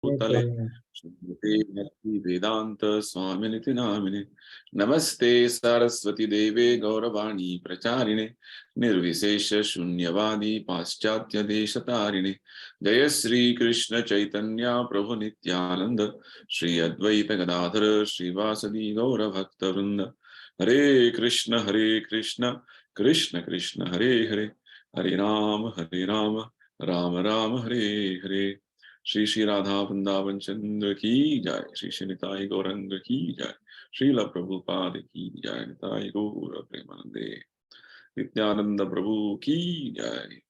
Bhutale Shrimate Bhakti Vedanta Swaminiti Namine Namaste Saraswati Deve Gauravani Pracharine Nirvisesha Shunyavadi Paschatya Deshatarine Jaya Sri Krishna Chaitanya Prabhu Nityananda Shri Advaita Gadadhara Shri Vasadi Gaura Bhakta Vrinda Hare Krishna Krishna Krishna Hare Hare Hare Rama Rama Rama Hare Hare Shri Shri Radha Vrindavan Chandrodaya ki jai, Shri Shri Nitai Gauranga ki jai, Srila Prabhupada ki jai, Nitai Gaura Premanande, Nityananda Prabhu ki jai.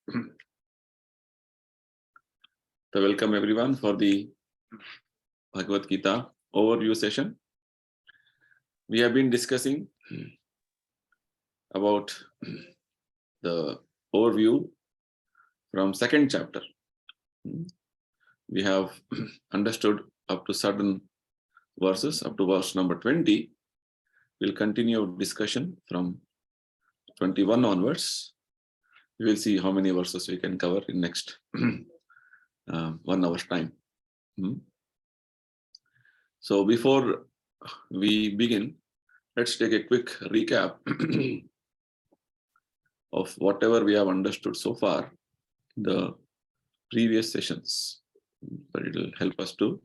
So welcome everyone for the Bhagavad Gita overview session. We have been discussing about the overview from second chapter. We have understood up to certain verses, up to verse number 20. We'll continue our discussion from 21 onwards. We will see how many verses we can cover in next 1 hour's time. So before we begin, let's take a quick recap of whatever we have understood so far in the previous sessions. But it will help us to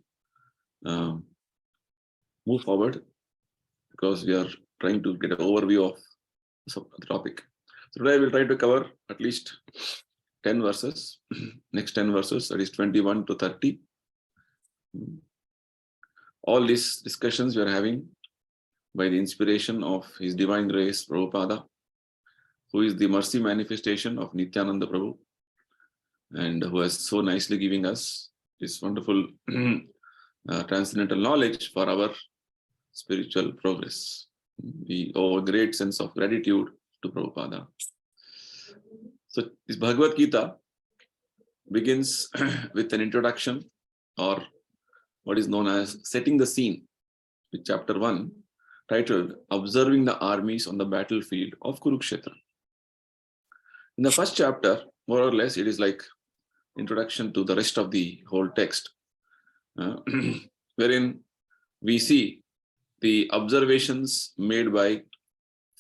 move forward because we are trying to get an overview of the topic. So today I will try to cover at least 10 verses, next 10 verses, that is 21 to 30. All these discussions we are having by the inspiration of His Divine Grace Prabhupada, who is the mercy manifestation of Nityananda Prabhu, and who has so nicely giving us this wonderful transcendental knowledge for our spiritual progress. We owe a great sense of gratitude to Prabhupada. So this Bhagavad Gita begins with an introduction, or what is known as setting the scene, with chapter 1 titled Observing the Armies on the Battlefield of Kurukshetra. In the first chapter, more or less, it is like introduction to the rest of the whole text, wherein we see the observations made by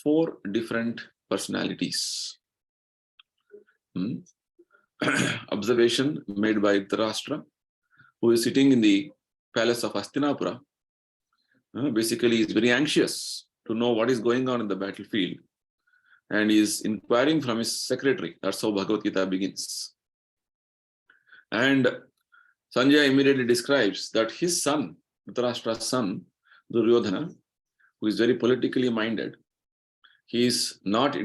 4 different personalities. Observation made by Dhritarashtra, who is sitting in the palace of Hastinapura. Basically, he is very anxious to know what is going on in the battlefield, and he is inquiring from his secretary. That's how Bhagavad Gita begins. And Sanjaya immediately describes that his son, Dhritarashtra's son, Duryodhana, who is very politically minded, he is not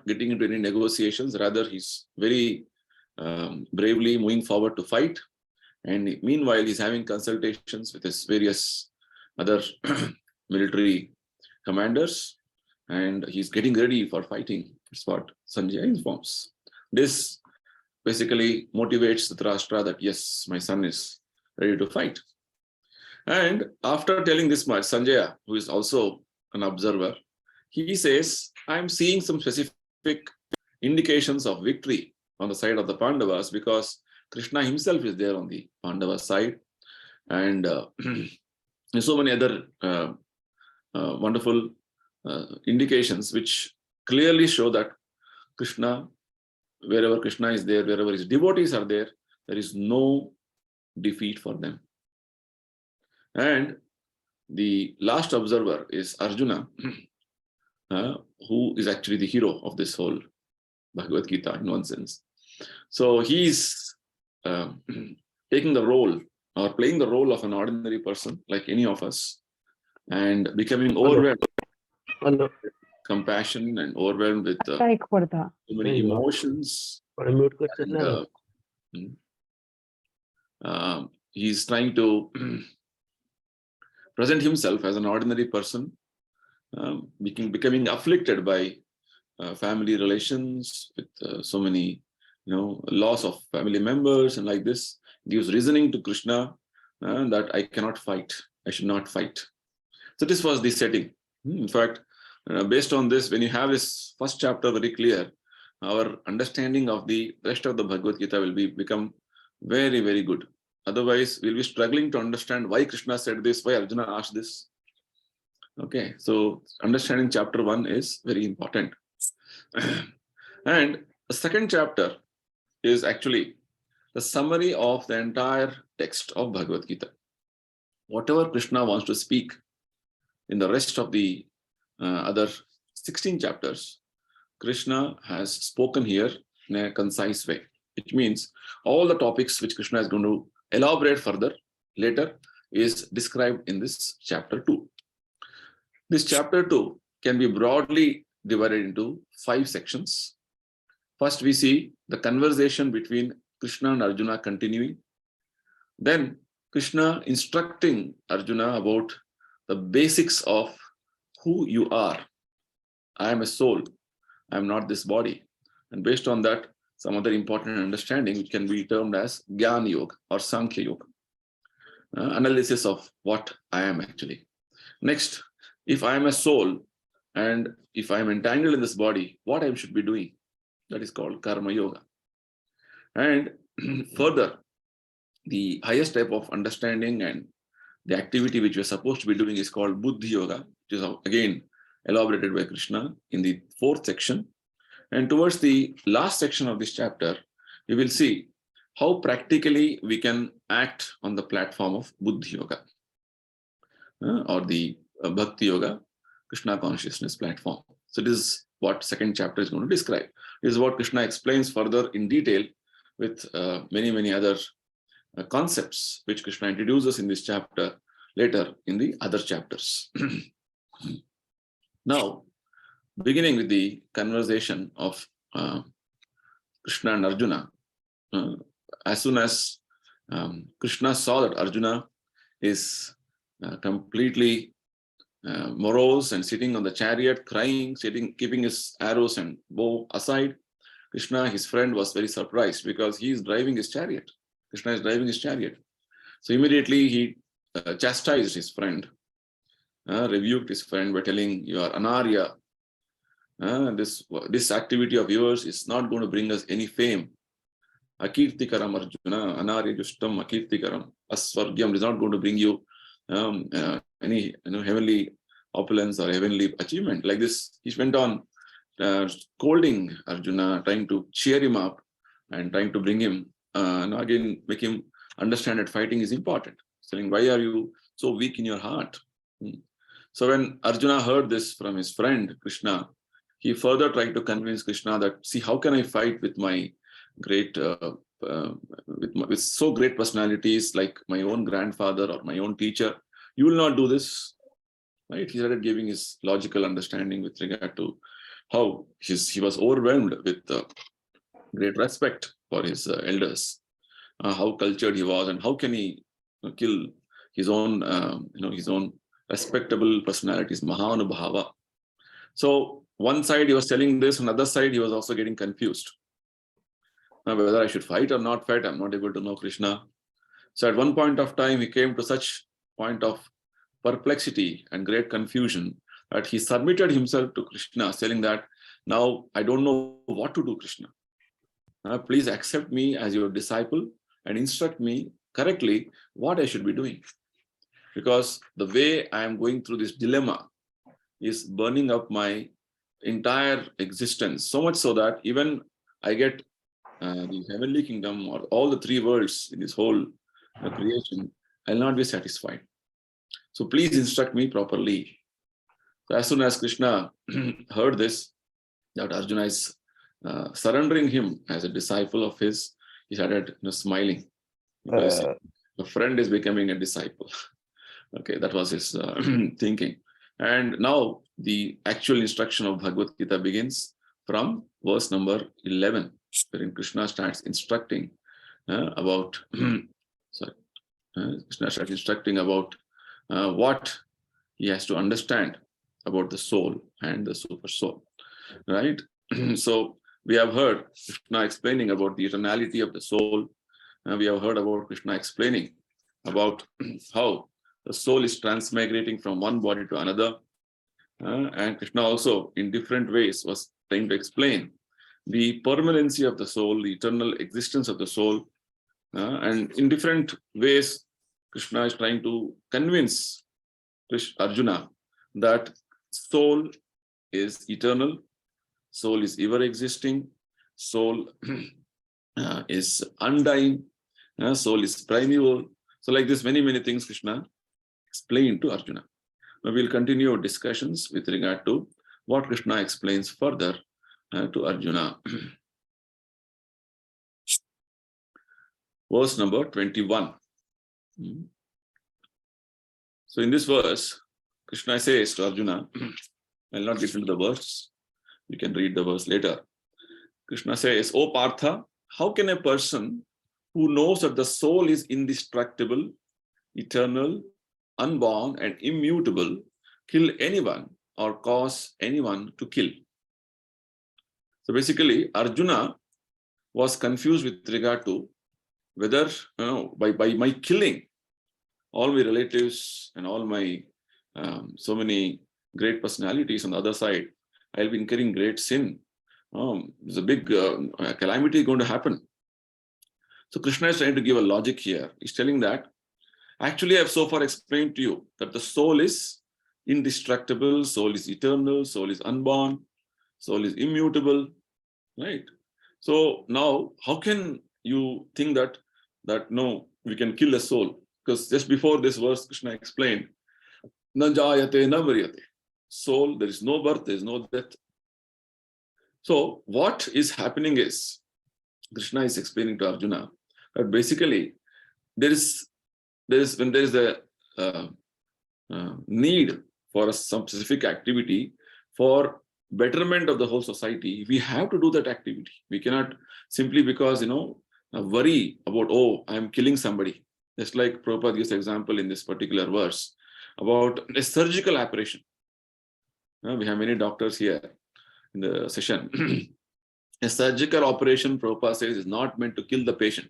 getting into any negotiations, rather he's very bravely moving forward to fight. And meanwhile, he's having consultations with his various other military commanders, and he's getting ready for fighting. That's what Sanjaya informs. This basically motivates Dhritarashtra that yes, my son is ready to fight. And after telling this much, Sanjaya, who is also an observer, he says, I'm seeing some specific indications of victory on the side of the Pandavas, because Krishna himself is there on the Pandava side. And so many other wonderful indications which clearly show that Krishna, wherever Krishna is there, wherever his devotees are there, there is no defeat for them. And the last observer is Arjuna, who is actually the hero of this whole Bhagavad Gita in one sense. So he is taking the role, or playing the role of an ordinary person like any of us, and becoming overwhelmed with compassion and overwhelmed with so many emotions. And, he's trying to present himself as an ordinary person, becoming afflicted by family relations with so many, loss of family members, and like this gives reasoning to Krishna that I cannot fight, I should not fight. So this was the setting. In fact, based on this, when you have this first chapter very clear, our understanding of the rest of the Bhagavad Gita will become very, very good. Otherwise, we'll be struggling to understand why Krishna said this, why Arjuna asked this. Okay, so understanding chapter 1 is very important. And the second chapter is actually the summary of the entire text of Bhagavad Gita. Whatever Krishna wants to speak in the rest of the other 16 chapters, Krishna has spoken here in a concise way. Which means all the topics which Krishna is going to elaborate further later is described in this chapter 2. This chapter 2 can be broadly divided into 5 sections. First, we see the conversation between Krishna and Arjuna continuing. Then, Krishna instructing Arjuna about the basics of who you are. I am a soul. I am not this body. And based on that, some other important understanding which can be termed as Jnana Yoga or Sankhya Yoga. Analysis of what I am actually. Next, if I am a soul and if I am entangled in this body, what I should be doing? That is called Karma Yoga. And further, the highest type of understanding and the activity which we are supposed to be doing is called Buddhi Yoga, which is again elaborated by Krishna in the 4th section. And towards the last section of this chapter, we will see how practically we can act on the platform of Buddhi Yoga or the Bhakti Yoga, Krishna consciousness platform. So this is what second chapter is going to describe. This is what Krishna explains further in detail with many other concepts which Krishna introduces in this chapter later in the other chapters. Now, beginning with the conversation of Krishna and Arjuna, as soon as Krishna saw that Arjuna is completely morose and sitting on the chariot, crying, keeping his arrows and bow aside, Krishna, his friend, was very surprised because he is driving his chariot. Krishna is driving his chariot. So immediately he chastised his friend, rebuked his friend by telling, "You are anarya. This activity of yours is not going to bring us any fame. Akirtikaram Arjuna, anarya justam akirtikaram. Asvargyam is not going to bring you any heavenly opulence or heavenly achievement." Like this, he went on scolding Arjuna, trying to cheer him up and trying to bring him, again, make him understand that fighting is important. Saying, "Why are you so weak in your heart?" So when Arjuna heard this from his friend Krishna, he further tried to convince Krishna that, "See, how can I fight with my great, with so great personalities like my own grandfather or my own teacher? You will not do this." Right? He started giving his logical understanding with regard to how he was overwhelmed with great respect for his elders, how cultured he was, and how can he kill his own, his own respectable personalities, Mahanubhava. So one side he was telling this, on the other side he was also getting confused. Now, whether I should fight or not fight, I'm not able to know Krishna. So at one point of time, he came to such point of perplexity and great confusion that he submitted himself to Krishna, saying that, "Now I don't know what to do, Krishna. Please accept me as your disciple and instruct me correctly what I should be doing. Because the way I am going through this dilemma is burning up my entire existence, so much so that even I get the heavenly kingdom or all the 3 worlds in this whole creation, I'll not be satisfied. So please instruct me properly." So as soon as Krishna heard this, that Arjuna is surrendering him as a disciple of his, he started smiling. Because the friend is becoming a disciple. Okay, that was his thinking. And now the actual instruction of Bhagavad Gita begins from verse number 11, wherein Krishna starts instructing about what he has to understand about the soul and the super soul, right? So we have heard Krishna explaining about the eternality of the soul. We have heard about Krishna explaining about how the soul is transmigrating from one body to another. And Krishna also, in different ways, was trying to explain the permanency of the soul, the eternal existence of the soul, And in different ways, Krishna is trying to convince Arjuna that soul is eternal, soul is ever existing, soul is undying, soul is primeval. So like this, many things Krishna explained to Arjuna. Now we'll continue our discussions with regard to what Krishna explains further to Arjuna. Verse number 21. So in this verse, Krishna says to Arjuna, I'll not get into the verse, you can read the verse later. Krishna says, O Partha, how can a person who knows that the soul is indestructible, eternal, unborn, and immutable kill anyone or cause anyone to kill? So basically, Arjuna was confused with regard to whether, by my killing all my relatives and all my so many great personalities on the other side, I'll be incurring great sin. There's a big calamity going to happen. So Krishna is trying to give a logic here. He's telling that, actually, I've so far explained to you that the soul is indestructible, soul is eternal, soul is unborn, soul is immutable, right? So now, how can you think that no, we can kill a soul? Because just before this verse, Krishna explained, na jayate na mriyate. Soul, there is no birth, there is no death. So what is happening is, Krishna is explaining to Arjuna that basically when there is a need for some specific activity for betterment of the whole society, we have to do that activity. We cannot simply because worry about, oh, I am killing somebody. Just like Prabhupada gives example in this particular verse about a surgical operation. We have many doctors here in the session. A surgical operation, Prabhupada says, is not meant to kill the patient.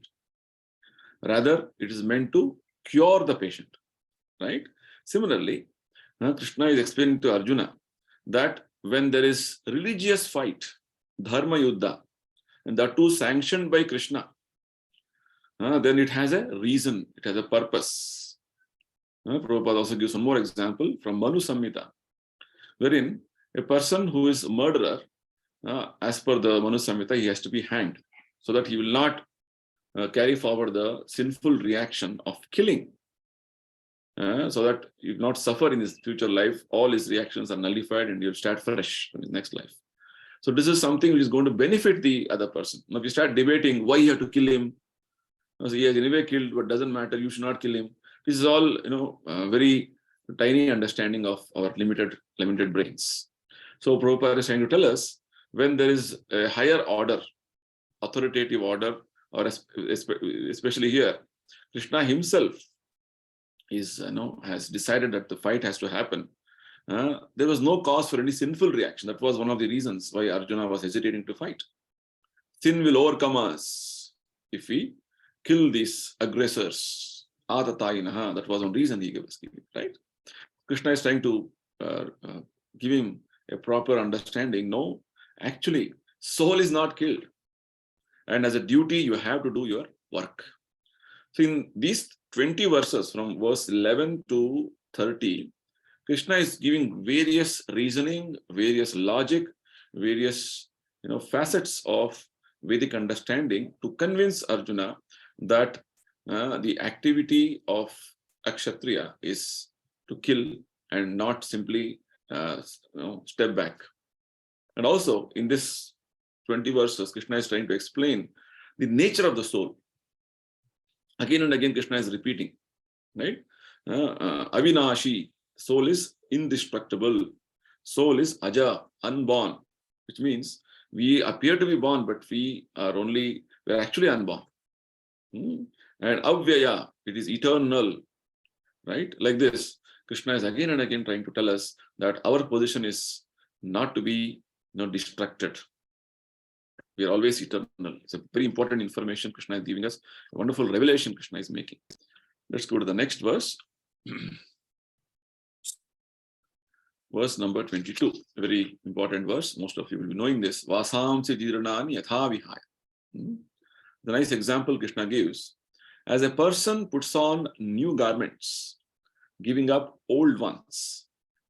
Rather, it is meant to cure the patient, right? Similarly, Krishna is explaining to Arjuna that when there is religious fight, dharma yuddha, and that too sanctioned by Krishna, then it has a reason, it has a purpose. Prabhupada also gives one more example from Manu Samhita, wherein a person who is a murderer, as per the Manu Samhita, he has to be hanged so that he will not carry forward the sinful reaction of killing, so that he will not suffer in his future life. All his reactions are nullified and he'll start fresh in his next life. So this is something which is going to benefit the other person. Now, if you start debating why you have to kill him, so he has anyway killed, but doesn't matter, you should not kill him. This is all, very tiny understanding of our limited brains. So Prabhupada is trying to tell us, when there is a higher order, authoritative order, or especially here, Krishna himself is, has decided that the fight has to happen. There was no cause for any sinful reaction. That was one of the reasons why Arjuna was hesitating to fight. Sin will overcome us if we kill these aggressors. Atatayinaha. That was one reason he was giving, right? Krishna is trying to give him a proper understanding. No, actually, soul is not killed. And as a duty, you have to do your work. So in these 20 verses, from verse 11 to 30, Krishna is giving various reasoning, various logic, various facets of Vedic understanding to convince Arjuna that the activity of a Kshatriya is to kill and not simply step back. And also in this 20 verses, Krishna is trying to explain the nature of the soul. Again and again, Krishna is repeating, right? Avinashi, soul is indestructible. Soul is aja, unborn, which means we appear to be born, but we are actually unborn. And avyaya, it is eternal, right? Like this, Krishna is again and again trying to tell us that our position is not to be distracted. We are always eternal. It's a very important information Krishna is giving us. A wonderful revelation Krishna is making. Let's go to the next verse. Verse number 22. A very important verse. Most of you will be knowing this. Vasamsi jiranani yatha vihaya. The nice example Krishna gives As a person puts on new garments, giving up old ones,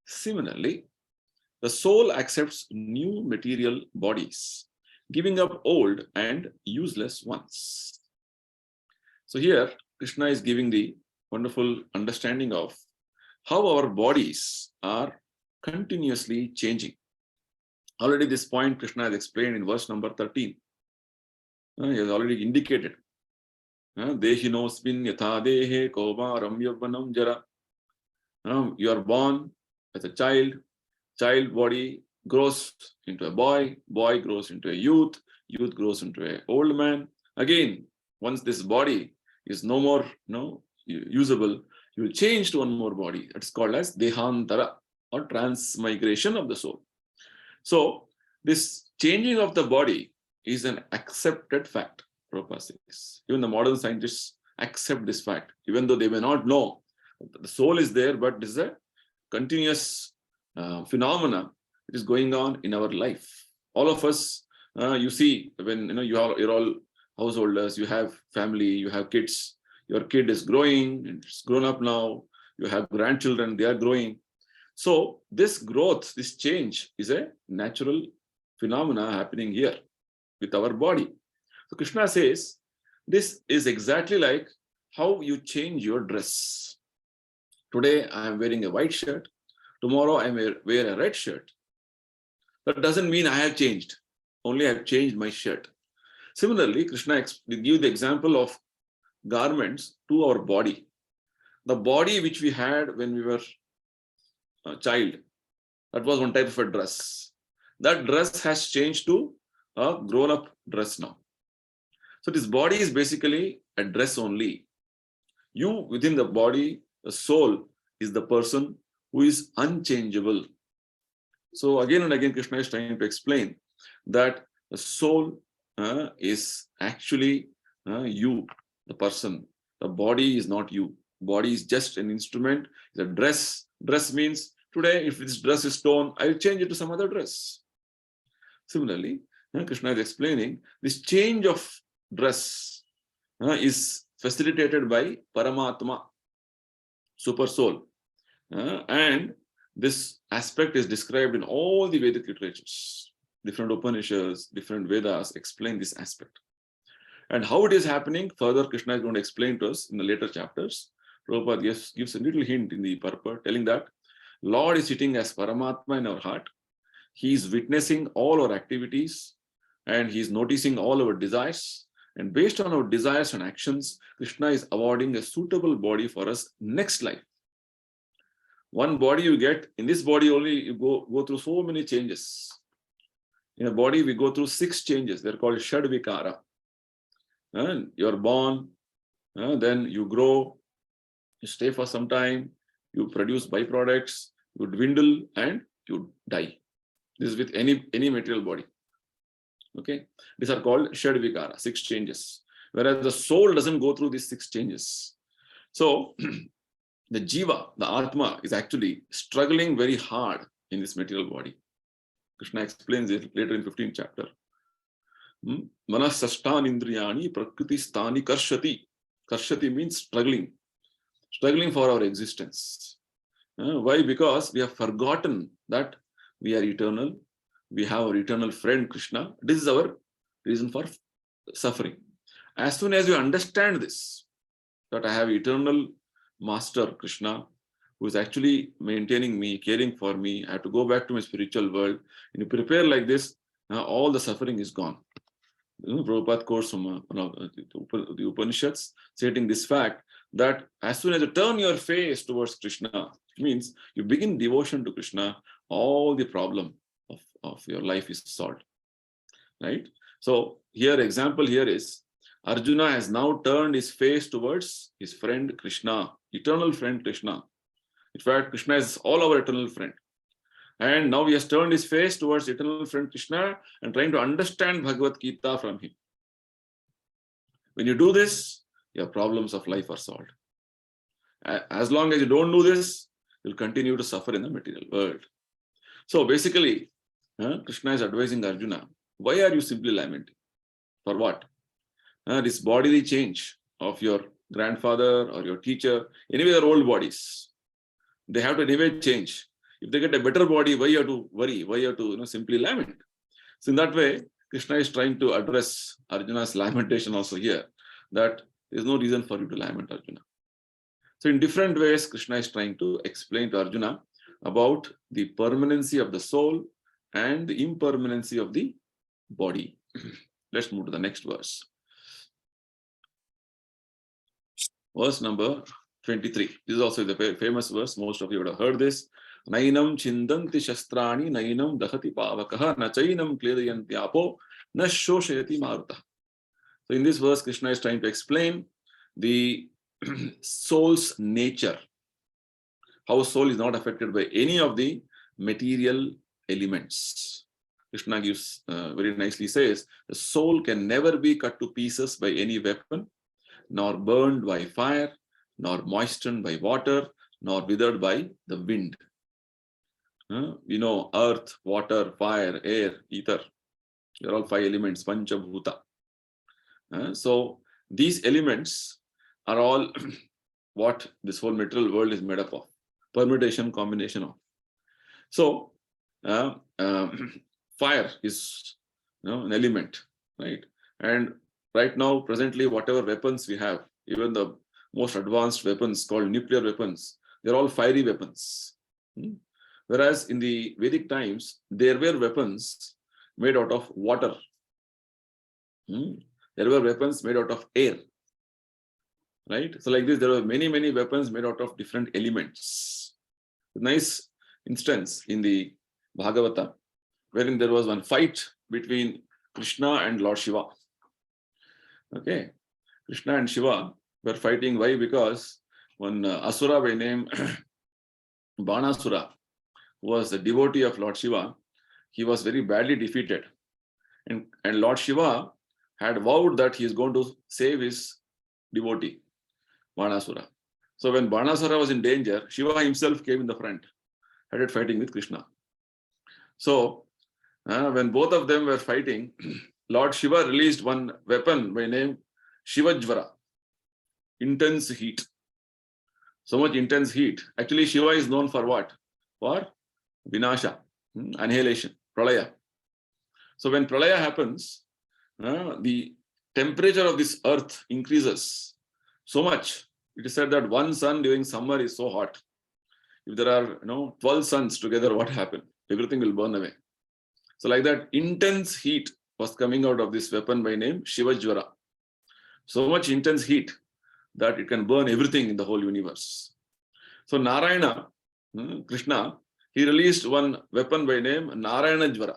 similarly, the soul accepts new material bodies, giving up old and useless ones. So here, Krishna is giving the wonderful understanding of how our bodies are continuously changing. Already this point Krishna has explained in verse number 13. He has already indicated. Dehinosmin yatha dehe kaumaram yavvanam jara. You are born as a child body grows into a boy grows into a youth grows into an old man. Again, once this body is no more usable, you will change to one more body. It's called as dehantara, or transmigration of the soul. So this changing of the body is an accepted fact, Prabhupada says. Even the modern scientists accept this fact, even though they may not know the soul is there, but this is a continuous phenomena. It is going on in our life. All of us, you see, when you're all householders, you have family, you have kids. Your kid is growing, and it's grown up now. You have grandchildren, they are growing. So this growth, this change is a natural phenomena happening here with our body. So Krishna says, this is exactly like how you change your dress. Today I am wearing a white shirt. Tomorrow I may wear a red shirt. That doesn't mean I have changed. Only I have changed my shirt. Similarly, Krishna gives the example of garments to our body. The body which we had when we were a child, that was one type of a dress. That dress has changed to a grown-up dress now. So this body is basically a dress only. You within the body, the soul, is the person who is unchangeable. So again and again, Krishna is trying to explain that the soul is actually you, the person. The body is not you. Body is just an instrument. It's a dress. Dress means today, if this dress is torn, I will change it to some other dress. Similarly, Krishna is explaining this change of dress is facilitated by Paramatma, super soul. And this aspect is described in all the Vedic literatures. Different Upanishads, different Vedas explain this aspect. And how it is happening, further Krishna is going to explain to us in the later chapters. Prabhupada gives a little hint in the purport, telling that Lord is sitting as Paramatma in our heart. He is witnessing all our activities and he is noticing all our desires. And based on our desires and actions, Krishna is awarding a suitable body for us next life. One body you get, in this body only you go through so many changes. In a body we go through 6 changes. They're called Shadvikara. And you're born, then you grow, you stay for some time, you produce byproducts, you dwindle and you die. This is with any material body. Okay, these are called Shadvikara, 6 changes. Whereas the soul doesn't go through these 6 changes. So the Jiva, the Atma, is actually struggling very hard in this material body. Krishna explains it later in 15th chapter. Manasastan indriyani prakriti stani karshati. Karshati means struggling for our existence. Why? Because we have forgotten that we are eternal. We have our eternal friend Krishna. This is our reason for suffering. As soon as you understand this, that I have eternal master Krishna, who is actually maintaining me, caring for me, I have to go back to my spiritual world. And you prepare like this, all the suffering is gone. Prabhupada quotes from the Upanishads, stating this fact that as soon as you turn your face towards Krishna, it means you begin devotion to Krishna, all the problem of your life is solved. Right? So here, example here is Arjuna has now turned his face towards his friend Krishna, eternal friend Krishna. In fact, Krishna is all our eternal friend. And now he has turned his face towards eternal friend Krishna and trying to understand Bhagavad Gita from him. When you do this, your problems of life are solved. As long as you don't do this, you'll continue to suffer in the material world. So basically, Krishna is advising Arjuna, why are you simply lamenting? For what? This bodily change of your grandfather or your teacher, anyway, they're old bodies. They have to anyway change. If they get a better body, why you have to worry? Why you have to simply lament? So in that way, Krishna is trying to address Arjuna's lamentation also here, that there is no reason for you to lament, Arjuna. So in different ways, Krishna is trying to explain to Arjuna about the permanency of the soul and the impermanency of the body. Let's move to the next verse. Verse number 23. This is also the famous verse. Most of you would have heard this. Nainam chindanti shastrani nainam dahati pavakaha na chainam kledayanti apo na shoshayati maruta. So in this verse, Krishna is trying to explain the soul's nature. How soul is not affected by any of the material elements. Krishna gives very nicely says, the soul can never be cut to pieces by any weapon, nor burned by fire, nor moistened by water, nor withered by the wind. Earth, water, fire, air, ether. They're all 5 elements, Panchabhuta. So these elements are all what this whole material world is made up of. Permutation, combination of. So fire is an element, right? And right now, presently, whatever weapons we have, even the most advanced weapons called nuclear weapons, they're all fiery weapons. Whereas in the Vedic times, there were weapons made out of water. There were weapons made out of air. Right? So like this, there were many, many weapons made out of different elements. A nice instance in the Bhagavata, wherein there was one fight between Krishna and Lord Shiva. Okay. Krishna and Shiva were fighting. Why? Because one Asura by name Banasura, who was a devotee of Lord Shiva, he was very badly defeated. And Lord Shiva had vowed that he is going to save his devotee, Banasura. So when Banasura was in danger, Shiva himself came in the front, started fighting with Krishna. So when both of them were fighting, Lord Shiva released one weapon by name Shivajvara, intense heat. So much intense heat. Actually, Shiva is known for what? For Vinasha, annihilation, Pralaya. So when Pralaya happens, the temperature of this earth increases so much. It is said that one sun during summer is so hot. If there are 12 suns together, what happened? Everything will burn away. So like that, intense heat was coming out of this weapon by name Shivajvara. So much intense heat that it can burn everything in the whole universe. So Narayana, Krishna, he released one weapon by name Narayanajvara,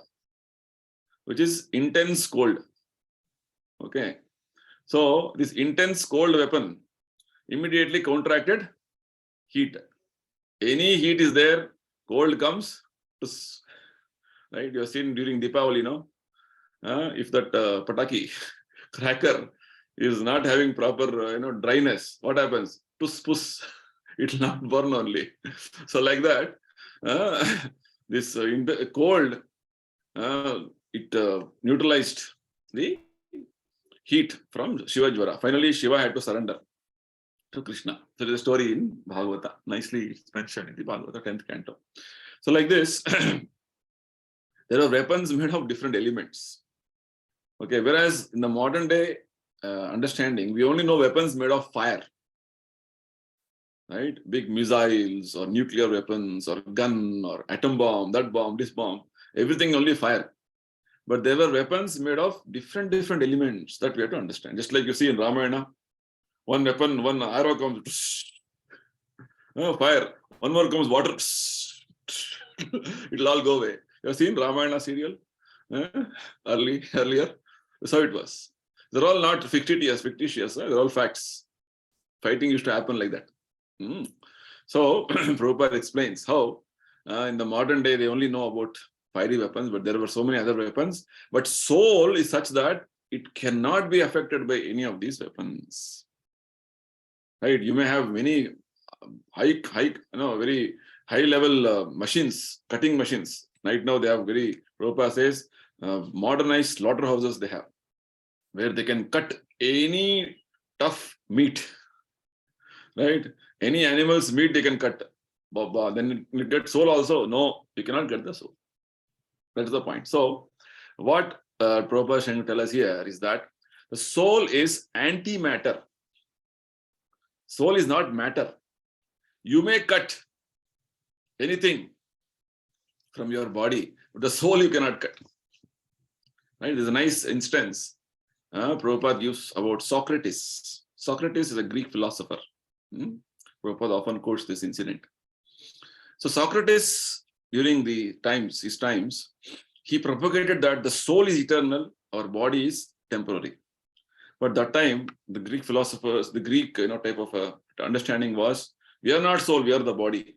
which is intense cold. Okay. So this intense cold weapon immediately counteracted heat. Any heat is there, cold comes. Right? You have seen during Deepavali, if that pataki cracker is not having proper dryness, what happens? Puss, it will not burn only. So like that, this cold, it neutralized the heat from Shivajvara. Finally, Shiva had to surrender to Krishna. So there is a story in Bhagavata. Nicely it's mentioned in the Bhagavata 10th canto. So like this, there are weapons made of different elements. Okay, whereas in the modern day understanding, we only know weapons made of fire. Right? Big missiles or nuclear weapons or gun or atom bomb, that bomb, this bomb, everything only fire. But there were weapons made of different elements that we have to understand. Just like you see in Ramayana, one weapon, one arrow comes, fire. One more comes water, it'll all go away. You have seen Ramayana serial earlier? That's how it was. They're all not fictitious. They're all facts. Fighting used to happen like that. So Prabhupada explains how in the modern day they only know about fiery weapons, but there were so many other weapons. But soul is such that it cannot be affected by any of these weapons. Right? You may have many very high level machines, cutting machines. Right now they have Prabhupada says, modernized slaughterhouses they have, where they can cut any tough meat, right? Any animal's meat they can cut. Then you get soul also. No, you cannot get the soul. That's the point. So, what Prabhupada is trying to tell us here is that the soul is anti-matter. Soul is not matter. You may cut anything from your body, but the soul you cannot cut. Right? There's a nice instance Prabhupada gives about Socrates. Socrates is a Greek philosopher. Prabhupada often quotes this incident. So Socrates, during his times, he propagated that the soul is eternal, our body is temporary. But that time, the Greek philosophers, the Greek type of understanding was, we are not soul, we are the body.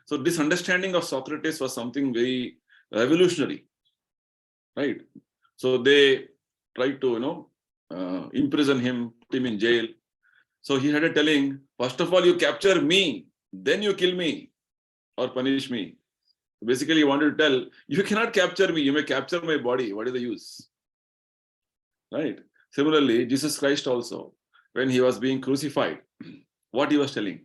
So this understanding of Socrates was something very revolutionary, right? So they tried to, imprison him, put him in jail. So he had a telling, first of all, you capture me, then you kill me or punish me. Basically, he wanted to tell, you cannot capture me, you may capture my body. What is the use? Right? Similarly, Jesus Christ also, when he was being crucified, what he was telling?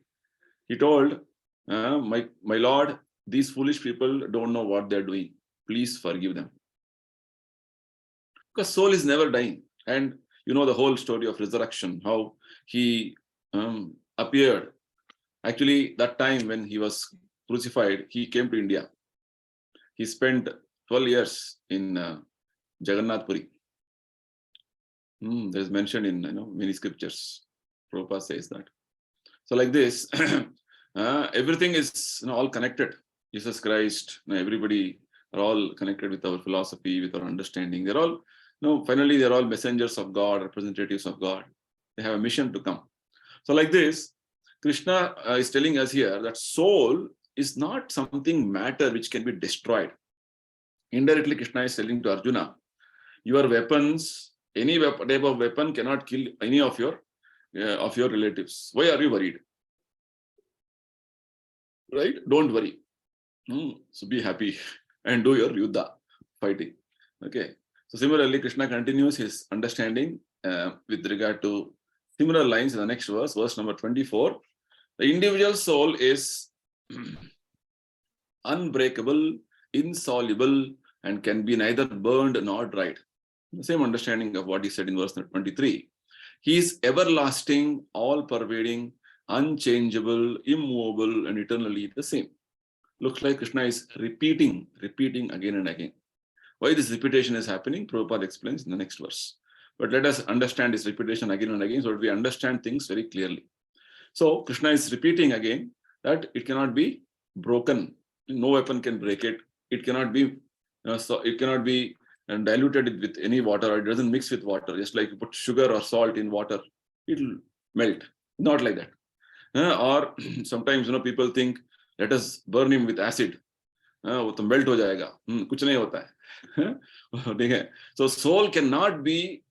He told, my Lord, these foolish people don't know what they're doing. Please forgive them. Because soul is never dying. And you know the whole story of resurrection, how he appeared. Actually, that time when he was crucified, he came to India. He spent 12 years in Jagannath Puri. There's mentioned in many scriptures. Prabhupada says that. So like this, everything is all connected. Jesus Christ, everybody are all connected with our philosophy, with our understanding. They're all, finally they're all messengers of God, representatives of God. They have a mission to come. So like this, Krishna is telling us here that soul is not something matter which can be destroyed. Indirectly, Krishna is telling to Arjuna, your weapons, any type of weapon cannot kill any of your relatives. Why are you worried? Right? Don't worry. So be happy and do your yuddha, fighting. Okay. So similarly, Krishna continues his understanding with regard to similar lines in the next verse, verse number 24. The individual soul is unbreakable, insoluble, and can be neither burned nor dried. The same understanding of what he said in verse 23. He is everlasting, all-pervading, unchangeable, immovable, and eternally the same. Looks like Krishna is repeating again and again. Why this repetition is happening, Prabhupada explains in the next verse. But let us understand this repetition again and again so that we understand things very clearly. So Krishna is repeating again that it cannot be broken. No weapon can break it. It cannot be diluted with any water, or it doesn't mix with water. Just like you put sugar or salt in water, it will melt. Not like that. Or sometimes people think, let us burn him with acid. वो तो melt हो जाएगा. कुछ नहीं होता है. ठीक है. So soul cannot be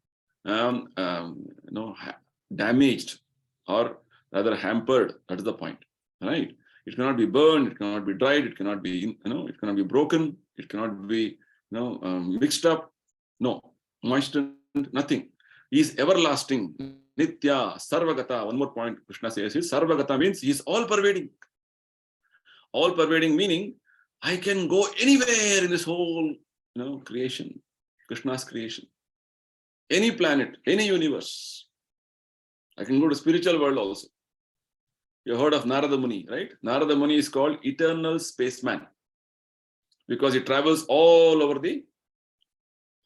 damaged or rather hampered. That is the point, right? It cannot be burned. It cannot be dried. It cannot be it cannot be broken. It cannot be mixed up. No, moistened. Nothing. He is everlasting. Nitya, Sarvagata. One more point Krishna says is Sarvagata means he is all pervading. All pervading meaning I can go anywhere in this whole creation, Krishna's creation. Any planet, any universe. I can go to spiritual world also. You heard of Narada Muni, right? Narada Muni is called eternal spaceman because he travels all over the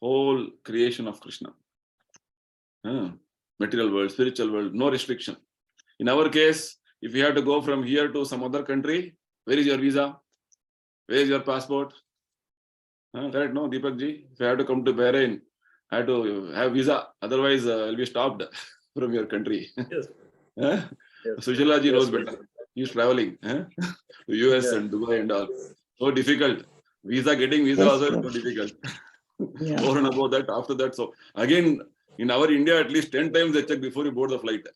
whole creation of Krishna. Material world, spiritual world, no restriction. In our case, if you have to go from here to some other country, where is your visa? Where is your passport? Correct, no, Deepak ji? If you have to come to Bahrain, I have to have visa. Otherwise, I'll be stopped from your country. Yes. Yes. Sushila ji knows better. He's traveling to US and Dubai and all. So difficult. Getting visa also is so difficult. Over and above that, after that. So again, in our India, at least 10 times they check before you board the flight.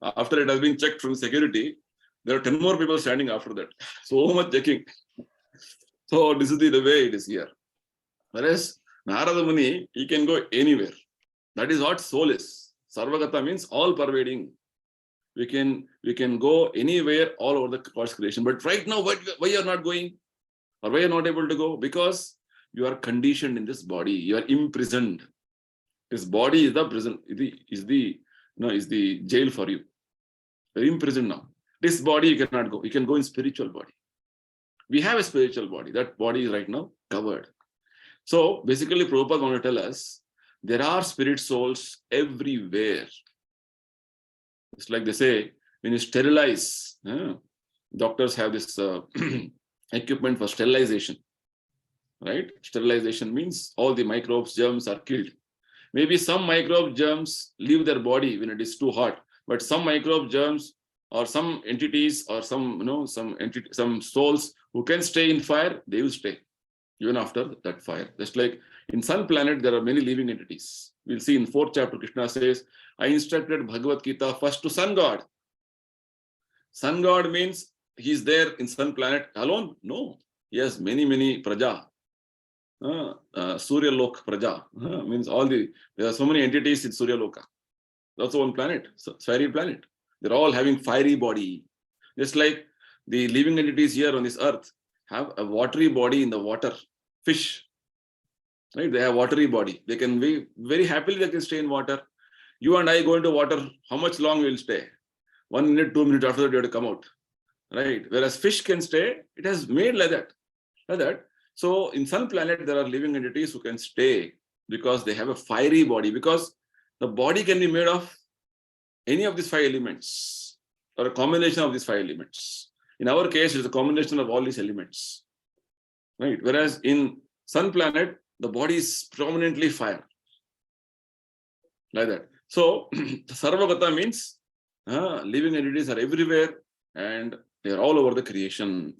After it has been checked from security, there are 10 more people standing after that. So much checking. So this is the way it is here. Whereas Narada Muni, he can go anywhere. That is what soul is. Sarvagata means all pervading. We can go anywhere all over the God's creation. But right now, why you are not going? Or why you are not able to go? Because you are conditioned in this body. You are imprisoned. This body is the prison, is the jail for you. You're imprisoned now. This body you cannot go. You can go in spiritual body. We have a spiritual body. That body is right now covered. So basically, Prabhupada want to tell us there are spirit souls everywhere. It's like they say, when you sterilize, doctors have this equipment for sterilization, right? Sterilization means all the microbes, germs are killed. Maybe some microbe germs leave their body when it is too hot, but some microbe germs or some entities or some souls who can stay in fire, they will stay even after that fire. Just like in sun planet, there are many living entities. We'll see in 4th chapter, Krishna says, I instructed Bhagavad Gita first to sun god. Sun god means he's there in sun planet alone? No. He has many praja. Surya Lok Praja means there are so many entities in Surya Loka. That's one planet, fiery planet. They're all having fiery body. Just like the living entities here on this earth have a watery body in the water. Fish, right? They have watery body. They can be very happily, they can stay in water. You and I go into water, how much long will stay? 1 minute, 2 minutes after that you have to come out, right? Whereas fish can stay, it has made like that. So in sun planet, there are living entities who can stay because they have a fiery body, because the body can be made of any of these 5 elements or a combination of these 5 elements. In our case, it's a combination of all these elements, right? Whereas in sun planet, the body is prominently fire, like that. So Sarvagata means living entities are everywhere and they are all over the creation.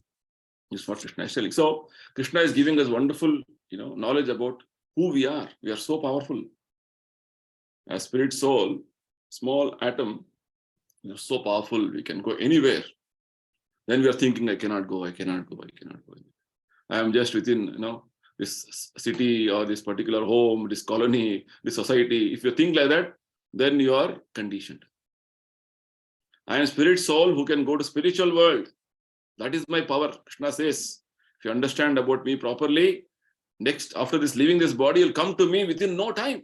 This is what Krishna is telling. So Krishna is giving us wonderful, knowledge about who we are. We are so powerful. As spirit soul, small atom, we are so powerful. We can go anywhere. Then we are thinking, I cannot go. I am just within, this city or this particular home, this colony, this society. If you think like that, then you are conditioned. I am spirit soul who can go to spiritual world. That is my power. Krishna says, if you understand about me properly, next, after this leaving this body, you'll come to me within no time.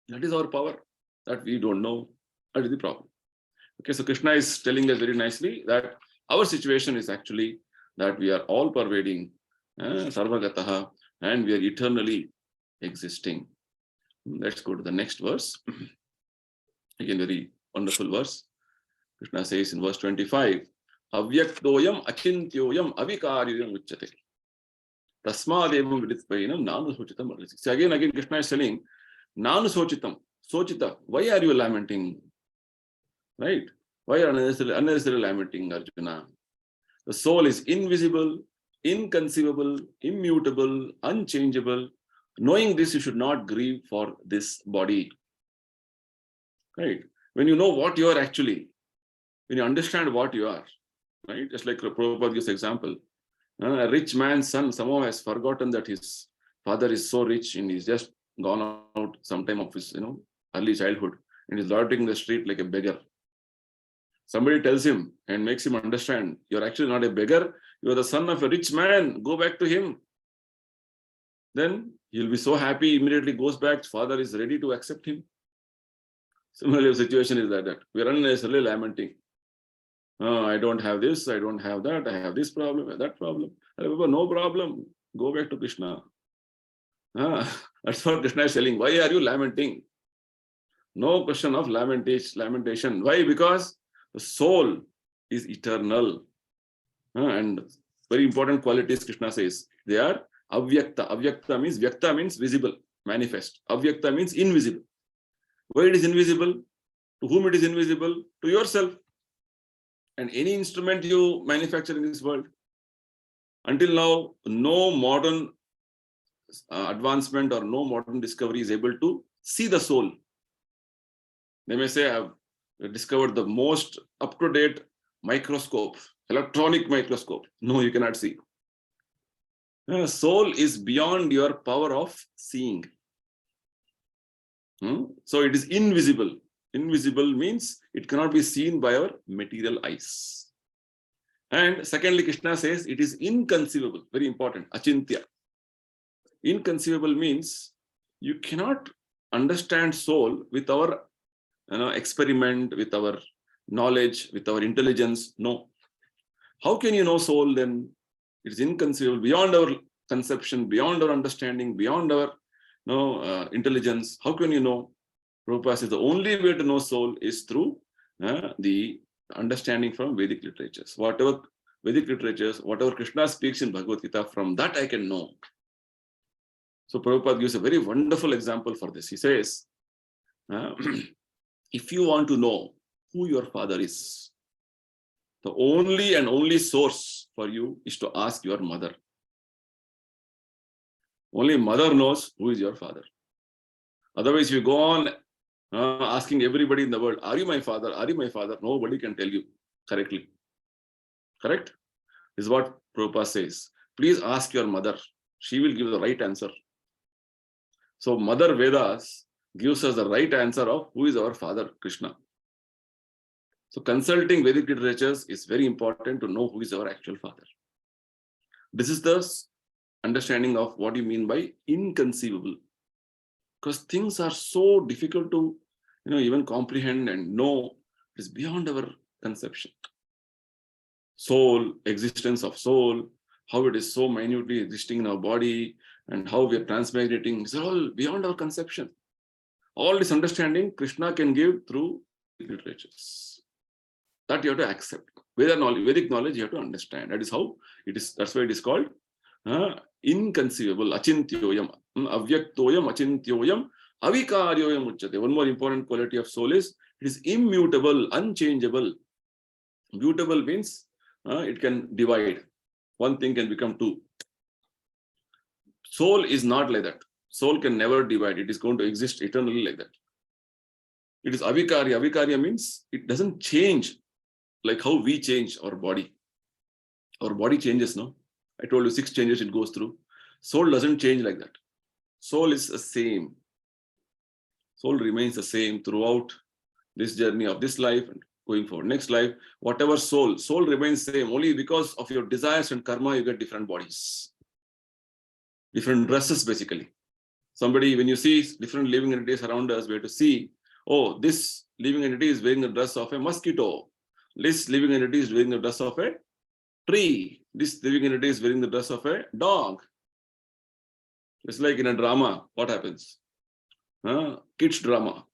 That is our power. That we don't know. That is the problem. Okay, so Krishna is telling us very nicely that our situation is actually that we are all pervading, sarvagataha, and we are eternally existing. Let's go to the next verse. Again, very wonderful verse. Krishna says in verse 25, Avyaktoyam achintyoyam avikaryam uchyate. Tasmadevam viditpainam nanu sochitam. So again, Krishna is telling, nanu sochitam. Sochita, why are you lamenting? Right? Why are you unnecessarily lamenting, Arjuna? The soul is invisible, inconceivable, immutable, unchangeable. Knowing this, you should not grieve for this body. Right? When you know what you are actually, when you understand what you are, right? Just like Prabhupada gives example. A rich man's son somehow has forgotten that his father is so rich and he's just gone out sometime of his, early childhood and is loitering in the street like a beggar. Somebody tells him and makes him understand, you're actually not a beggar, you're the son of a rich man, go back to him. Then he'll be so happy, immediately goes back, father is ready to accept him. Similarly, the situation is like that. We're unnecessarily lamenting. I don't have this, I don't have that, I have this problem, that problem. No problem, go back to Krishna. That's what Krishna is telling. Why are you lamenting? No question of lamentation. Why? Because the soul is eternal. And very important qualities Krishna says. They are avyakta. Avyakta means, vyakta means visible, manifest. Avyakta means invisible. Why it is invisible? To whom it is invisible? To yourself. And any instrument you manufacture in this world. Until now, no modern advancement or no modern discovery is able to see the soul. They may say, I've discovered the most up-to-date microscope, electronic microscope. No, you cannot see. Soul is beyond your power of seeing. So it is invisible. Invisible means it cannot be seen by our material eyes. And secondly, Krishna says it is inconceivable. Very important. Achintya. Inconceivable means you cannot understand soul with our experiment, with our knowledge, with our intelligence. No. How can you know soul then? It is inconceivable, beyond our conception, beyond our understanding, beyond our intelligence. How can you know? Prabhupada says the only way to know soul is through the understanding from Vedic literatures. Whatever Vedic literatures, whatever Krishna speaks in Bhagavad Gita, from that I can know. So Prabhupada gives a very wonderful example for this. He says, if you want to know who your father is, the only and only source for you is to ask your mother. Only mother knows who is your father. Otherwise, you go on asking everybody in the world, are you my father? Are you my father? Nobody can tell you correctly. Correct? This is what Prabhupada says. Please ask your mother. She will give the right answer. So Mother Vedas gives us the right answer of who is our father, Krishna. So consulting Vedic literatures is very important to know who is our actual father. This is the understanding of what you mean by inconceivable. Because things are so difficult to even comprehend and know. It is beyond our conception. Soul, existence of soul, how it is so minutely existing in our body, and how we are transmigrating, is all beyond our conception. All this understanding Krishna can give through literatures. That you have to accept. Vedic knowledge you have to understand. That is how it is. That's why it is called inconceivable. Achintyoyam, avyaktoyam, achintyoyam, avikaryoyam uchyate. One more important quality of soul is it is immutable, unchangeable. Mutable means it can divide. One thing can become two. Soul is not like that. Soul can never divide. It is going to exist eternally like that. It is avikarya. Avikarya means it doesn't change like how we change our body. Our body changes, no? I told you 6 changes it goes through. Soul doesn't change like that. Soul is the same. Soul remains the same throughout this journey of this life and going forward. Next life, whatever soul remains same. Only because of your desires and karma, you get different bodies. Different dresses, basically. Somebody, when you see different living entities around us, we have to see, oh, this living entity is wearing the dress of a mosquito. This living entity is wearing the dress of a tree. This living entity is wearing the dress of a dog. It's like in a drama, what happens? Kids drama.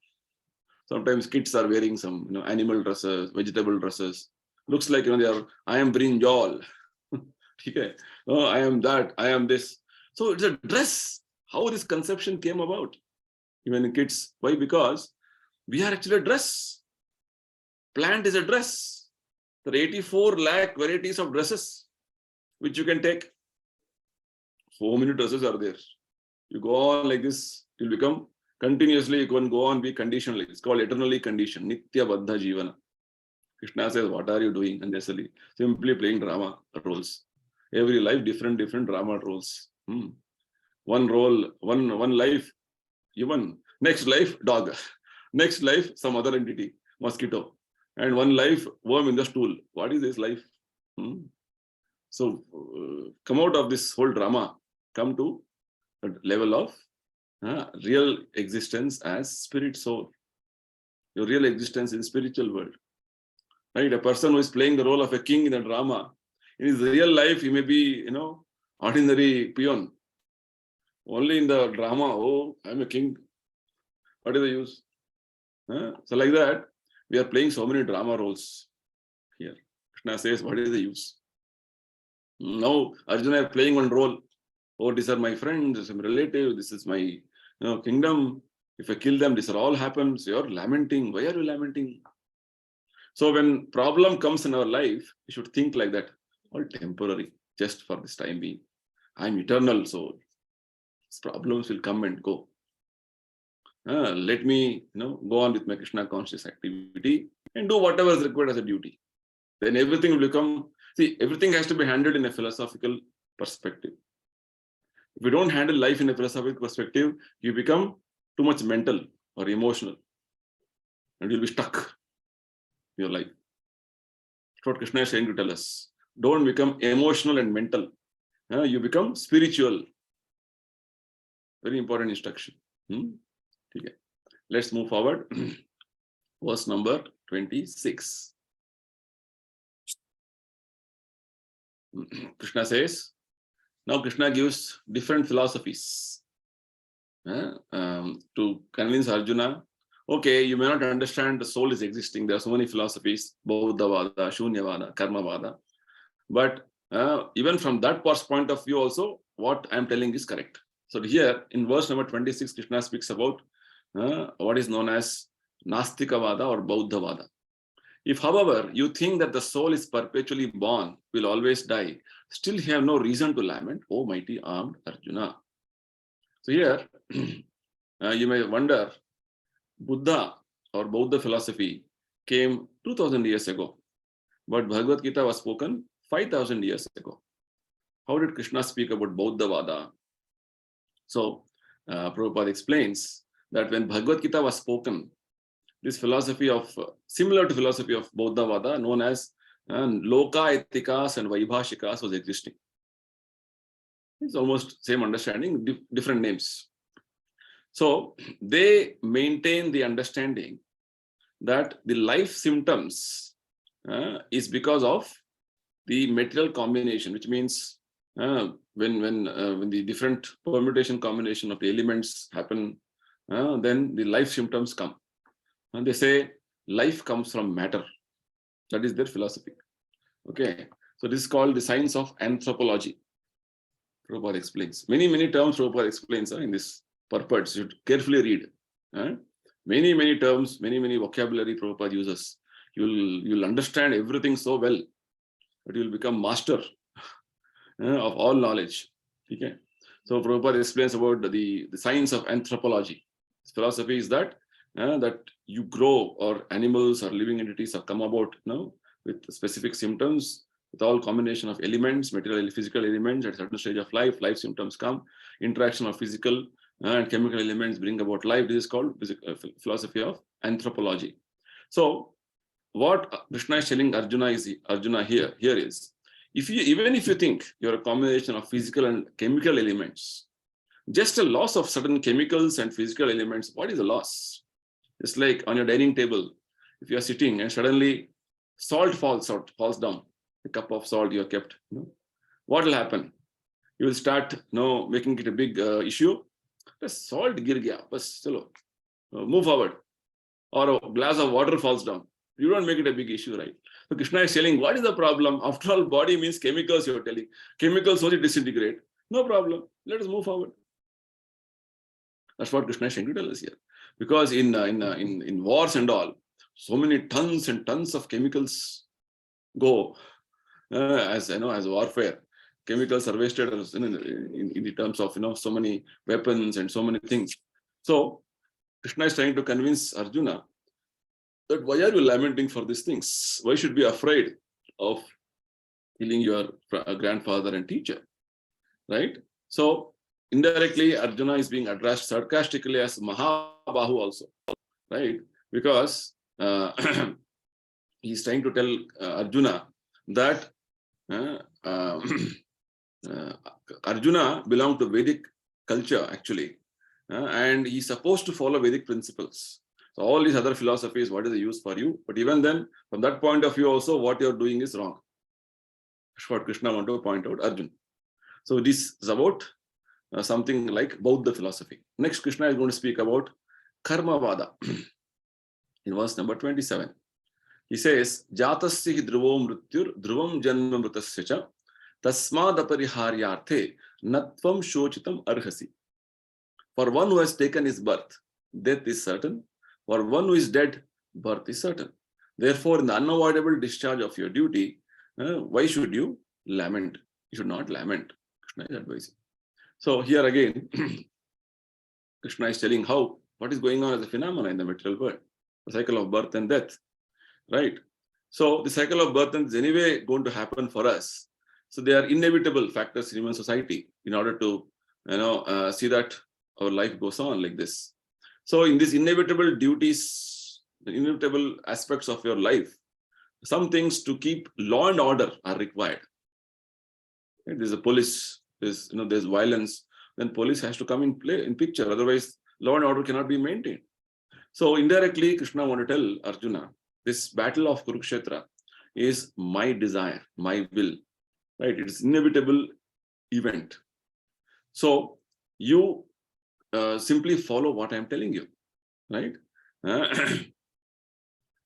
Sometimes kids are wearing some animal dresses, vegetable dresses. Looks like they are, I am brinjal. Okay. Oh, I am that, I am this. So it's a dress. How this conception came about? Even in kids. Why? Because we are actually a dress. Plant is a dress. There are 84 lakh varieties of dresses which you can take. So many dresses are there. You go on like this, you'll become continuously, you can go on, be conditionally. It's called eternally conditioned. Nitya Baddha Jivana. Krishna says, what are you doing? And necessarily simply playing drama roles. Every life, different drama roles. One role, one life, human. Next life, dog. Next life, some other entity, mosquito. And one life, worm in the stool. What is this life? So come out of this whole drama, come to a level of real existence as spirit soul. Your real existence in spiritual world. Right? A person who is playing the role of a king in a drama, in his real life, he may be, ordinary peon. Only in the drama, oh, I'm a king. What is the use? So like that, we are playing so many drama roles here. Krishna says, what is the use? Now, Arjuna is playing one role. Oh, these are my friends, this is my relative, this is my kingdom. If I kill them, this all happens. You're lamenting. Why are you lamenting? So when problem comes in our life, we should think like that. All temporary, just for this time being. I'm eternal, so problems will come and go. Let me go on with my Krishna conscious activity and do whatever is required as a duty. Then everything will become, everything has to be handled in a philosophical perspective. If you don't handle life in a philosophical perspective, you become too much mental or emotional. and you'll be stuck in your life. That's what Krishna is trying to tell us. Don't become emotional and mental. You become spiritual. Very important instruction. Okay. Let's move forward. Verse number 26. Krishna says, now Krishna gives different philosophies to convince Arjuna. Okay, you may not understand the soul is existing. There are so many philosophies, Bauddhavada, Shunyavada, Karmavada. But even from that point of view also, what I am telling is correct. So here in verse number 26, Krishna speaks about what is known as Nastikavada or Bauddhavada. If, however, you think that the soul is perpetually born, will always die, still you have no reason to lament, O mighty armed Arjuna. So here, you may wonder, Buddha or Bauddha philosophy came 2000 years ago, but Bhagavad Gita was spoken 5000 years ago. How did Krishna speak about Bauddhavada? So, Prabhupada explains that when Bhagavad Gita was spoken, this philosophy of, similar to philosophy of Bauddhavada, known as Loka Etikas and Vaibhashikas was existing. It's almost same understanding, different names. So they maintain the understanding that the life symptoms is because of the material combination, which means when the different permutation combination of the elements happen, then the life symptoms come. And they say life comes from matter. That is their philosophy. Okay, so this is called the science of anthropology. Prabhupada explains. Many terms Prabhupada explains in this purport. You should carefully read. Many terms, many vocabulary Prabhupada uses. You'll understand everything so well that you'll become master of all knowledge. Okay. So Prabhupada explains about the science of anthropology. His philosophy is that that you grow, or animals or living entities have come about with specific symptoms, with all combination of elements, material, physical elements at a certain stage of life. Life symptoms come, interaction of physical and chemical elements bring about life. This is called philosophy of anthropology. So what Krishna is telling Arjuna here is, even if you think you're a combination of physical and chemical elements, just a loss of certain chemicals and physical elements, what is the loss? It's like on your dining table, if you are sitting and suddenly salt falls down, a cup of salt you have kept, what will happen? You will start making it a big issue. The salt gir gaya, bas chalo, move forward. Or a glass of water falls down. You don't make it a big issue, right? So Krishna is telling, what is the problem? After all, body means chemicals, you're telling. Chemicals only disintegrate. No problem. Let us move forward. That's what Krishna is trying to tell us here. Because in wars and all, so many tons and tons of chemicals go as warfare. Chemicals are wasted in the terms of so many weapons and so many things. So Krishna is trying to convince Arjuna that why are you lamenting for these things? Why should you be afraid of killing your grandfather and teacher, right? So indirectly, Arjuna is being addressed sarcastically as Mahabahu also, right? Because he's trying to tell Arjuna that Arjuna belonged to Vedic culture actually, and he's supposed to follow Vedic principles. So all these other philosophies, what is the use for you? But even then, from that point of view also, what you're doing is wrong. That's what Krishna wants to point out Arjuna. So this is about something like Bauddha philosophy. Next, Krishna is going to speak about Karmavada in verse number 27. He says, Jatasya dhruvom mrityur dhruvam janma mritasya cha tasmad apariharyarthe natvam shochitam arhasi. For one who has taken his birth, death is certain. For one who is dead, birth is certain. Therefore, in the unavoidable discharge of your duty, why should you lament? You should not lament. Krishna is advising. So here again, Krishna is telling what is going on as a phenomenon in the material world, the cycle of birth and death, right? So the cycle of birth and death is anyway going to happen for us. So they are inevitable factors in human society in order to, see that our life goes on like this. So in these inevitable duties the inevitable aspects of your life, some things to keep law and order are required. Right? There's a police, there's violence, then police has to come in play in picture. Otherwise, law and order cannot be maintained. So indirectly, Krishna want to tell Arjuna, this battle of Kurukshetra is my desire, my will. Right? It's inevitable event. So you simply follow what I'm telling you. Right?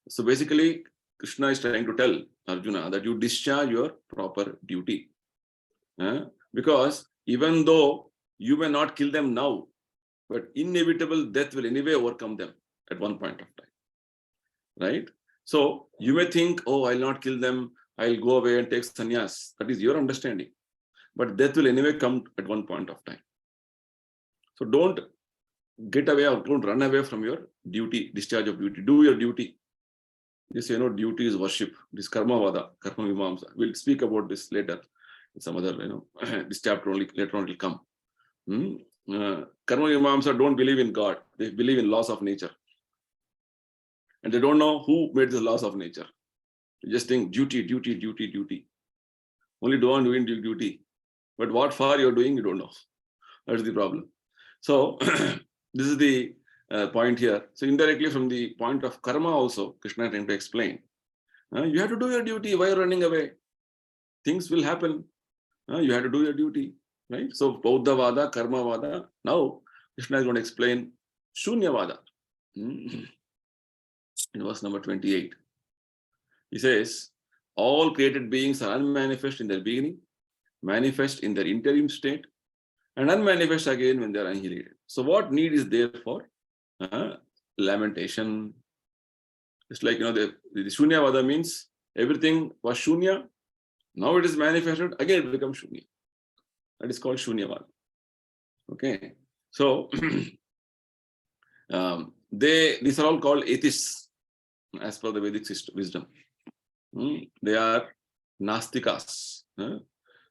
So basically, Krishna is trying to tell Arjuna that you discharge your proper duty. Because even though you may not kill them now, but inevitable death will anyway overcome them at one point of time. Right? So you may think, oh, I'll not kill them, I'll go away and take sannyas. That is your understanding. But death will anyway come at one point of time. So don't get away or don't run away from your duty, discharge of duty. Do your duty. This, duty is worship. This karma-vada, karma-vimamsa. We'll speak about this later. Some other, this chapter only later on will come. Karma-vimamsa don't believe in God. They believe in laws of nature. And they don't know who made the laws of nature. They just think duty, duty, duty, duty. Only doing duty. But what for you're doing, you don't know. That's the problem. So this is the point here. So indirectly from the point of karma also, Krishna is trying to explain. You have to do your duty. Why are you running away? Things will happen. You have to do your duty. Right? So Bauddhavada, Karmavada. Now Krishna is going to explain Shunyavada. In verse number 28. He says, all created beings are unmanifest in their beginning, manifest in their interim state, and unmanifest again when they are annihilated. So what need is there for lamentation? It's like, the Shunyavada means everything was Shunya, now it is manifested, again it becomes Shunya. That is called Shunyavada. Okay. So these are all called atheists as per the Vedic wisdom. They are Nastikas.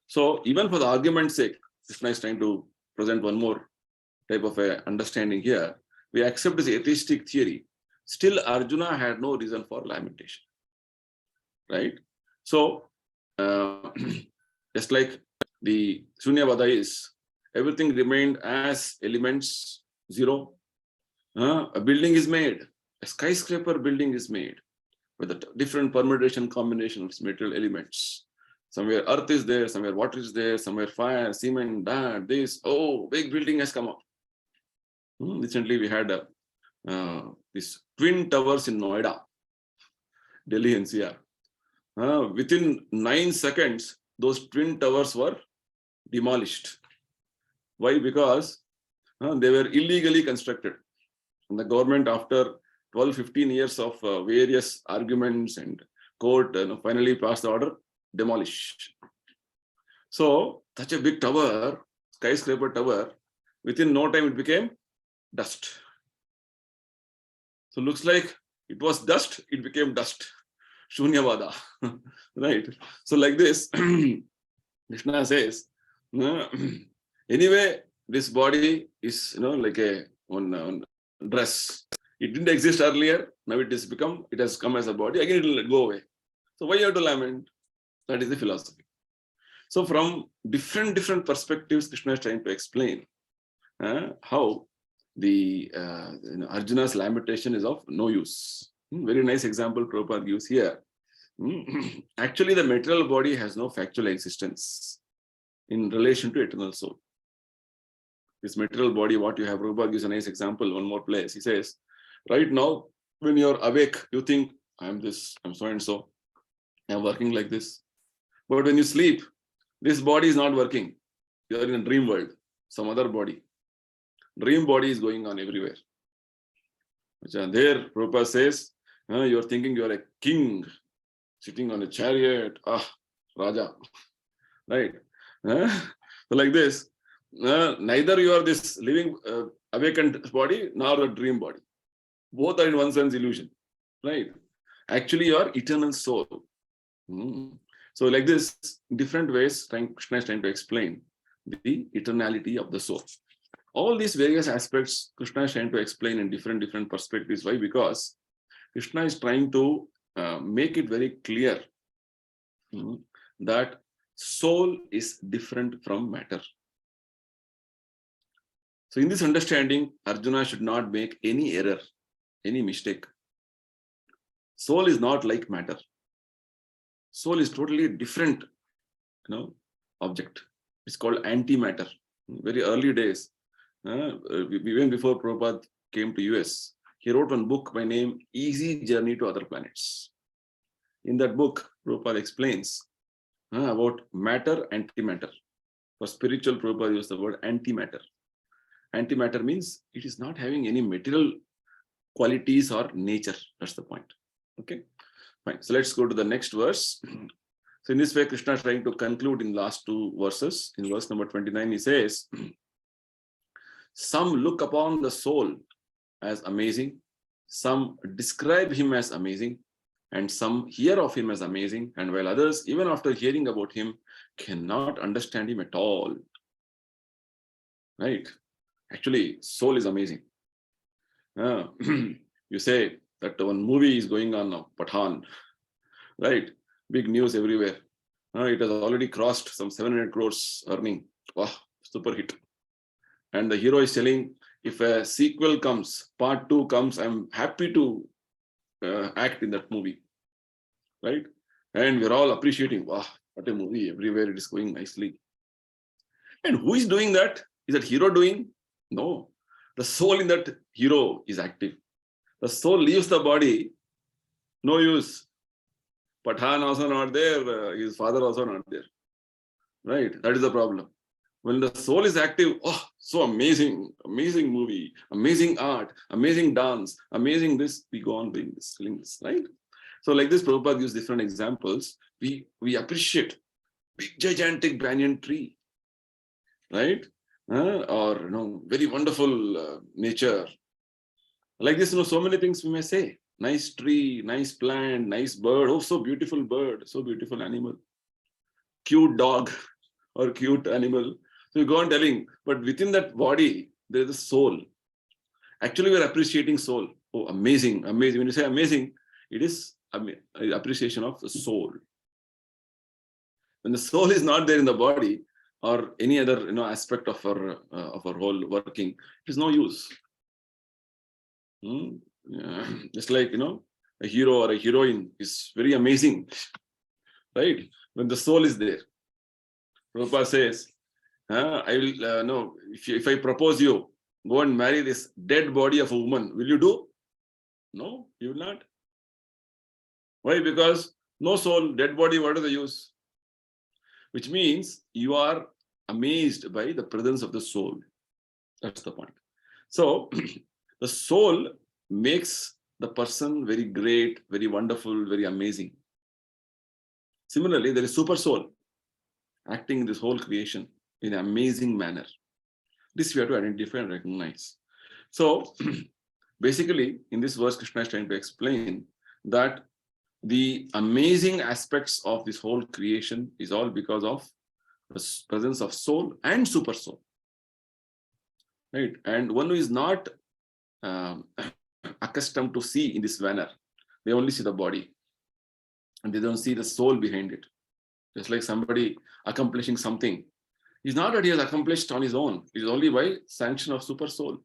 So even for the argument's sake, Krishna is trying to present one more type of a understanding here. We accept this atheistic theory. Still, Arjuna had no reason for lamentation. Right? So, just like the Shunyavada is, everything remained as elements, zero. A building is made, a skyscraper building is made with a different permutation combination of material elements. Somewhere earth is there, somewhere water is there, somewhere fire, cement, that, this. Oh, big building has come up. Recently we had these twin towers in Noida, Delhi NCR. Within 9 seconds, those twin towers were demolished. Why? Because they were illegally constructed. And the government, after 12-15 years of various arguments and court, finally passed the order, demolish. So such a big tower, skyscraper tower, within no time it became dust. So looks like it was dust, it became dust. Shunyavada. Right? So like this, Krishna says, anyway, this body is like a one dress. It didn't exist earlier, now it has come as a body, again it will go away. So why you have to lament? That is the philosophy. So from different perspectives, Krishna is trying to explain how the Arjuna's lamentation is of no use. Very nice example Prabhupada gives here. Actually, the material body has no factual existence in relation to eternal soul. This material body, what you have, Prabhupada gives a nice example, one more place. He says, right now, when you're awake, you think, I'm this, I'm so and so, I'm working like this. But when you sleep, this body is not working. You're in a dream world, some other body. Dream body is going on everywhere. There, Prabhupada says, you're thinking you're a king sitting on a chariot, Raja, right? So like this, neither you are this living awakened body nor the dream body. Both are in one sense illusion, right? Actually, you are eternal soul. So like this, different ways, Krishna is trying to explain the eternality of the soul. All these various aspects, Krishna is trying to explain in different perspectives. Why? Because Krishna is trying to make it very clear that soul is different from matter. So in this understanding, Arjuna should not make any error, any mistake. Soul is not like matter. Soul is totally different, object. It's called antimatter. Very early days, even before Prabhupada came to US, he wrote one book by name Easy Journey to Other Planets. In that book, Prabhupada explains about matter, antimatter. For spiritual, Prabhupada used the word antimatter. Antimatter means it is not having any material qualities or nature. That's the point. Okay, fine. So let's go to the next verse. So in this way, Krishna is trying to conclude in last two verses. In verse number 29, he says, some look upon the soul as amazing, some describe him as amazing, and some hear of him as amazing, and while others, even after hearing about him, cannot understand him at all. Right? Actually, soul is amazing. You say that one movie is going on now, Pathan, right? Big news everywhere. It has already crossed some 700 crores earning. Wow, super hit. And the hero is telling, if a sequel comes, part 2 comes, I'm happy to act in that movie, right? And we're all appreciating, wow, what a movie, everywhere it is going nicely. And who is doing that? Is that hero doing? No. The soul in that hero is active. The soul leaves the body, no use. Pathan also not there, his father also not there. Right? That is the problem. When the soul is active, oh, so amazing, amazing movie, amazing art, amazing dance, amazing this, we go on doing this, right? So like this, Prabhupada gives different examples. We appreciate big gigantic banyan tree, right? Or very wonderful nature. Like this, so many things we may say. Nice tree, nice plant, nice bird. Oh, so beautiful bird, so beautiful animal. Cute dog or cute animal. So you go on telling, but within that body, there is a soul. Actually, we're appreciating soul. Oh, amazing, amazing. When you say amazing, it is appreciation of the soul. When the soul is not there in the body or any other aspect of our whole working, it is no use. Just like a hero or a heroine is very amazing, right? When the soul is there. Prabhupada says, I will no. If I propose you, go and marry this dead body of a woman, will you do? No, you will not. Why? Because no soul, dead body, what is the use? Which means you are amazed by the presence of the soul. That's the point. So the soul makes the person very great, very wonderful, very amazing. Similarly, there is super soul acting in this whole creation in an amazing manner. This we have to identify and recognize. So basically, in this verse, Krishna is trying to explain that the amazing aspects of this whole creation is all because of the presence of soul and super soul. Right? And one who is not accustomed to see in this manner, they only see the body and they don't see the soul behind it. Just like somebody accomplishing something. It's not that he has accomplished on his own. It is only by sanction of super soul.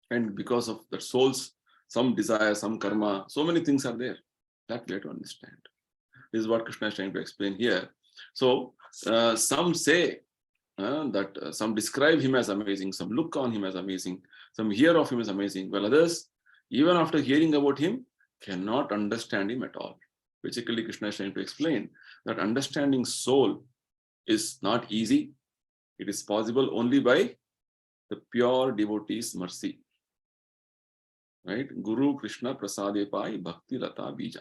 And because of the soul's some desire, some karma, so many things are there. That we have to understand. This is what Krishna is trying to explain here. So some say that some describe him as amazing, some look on him as amazing, some hear of him as amazing, while others, even after hearing about him, cannot understand him at all. Basically, Krishna is trying to explain that understanding soul is not easy. It is possible only by the pure devotee's mercy. Right? Guru Krishna Prasade Pai Bhakti Lata Bija.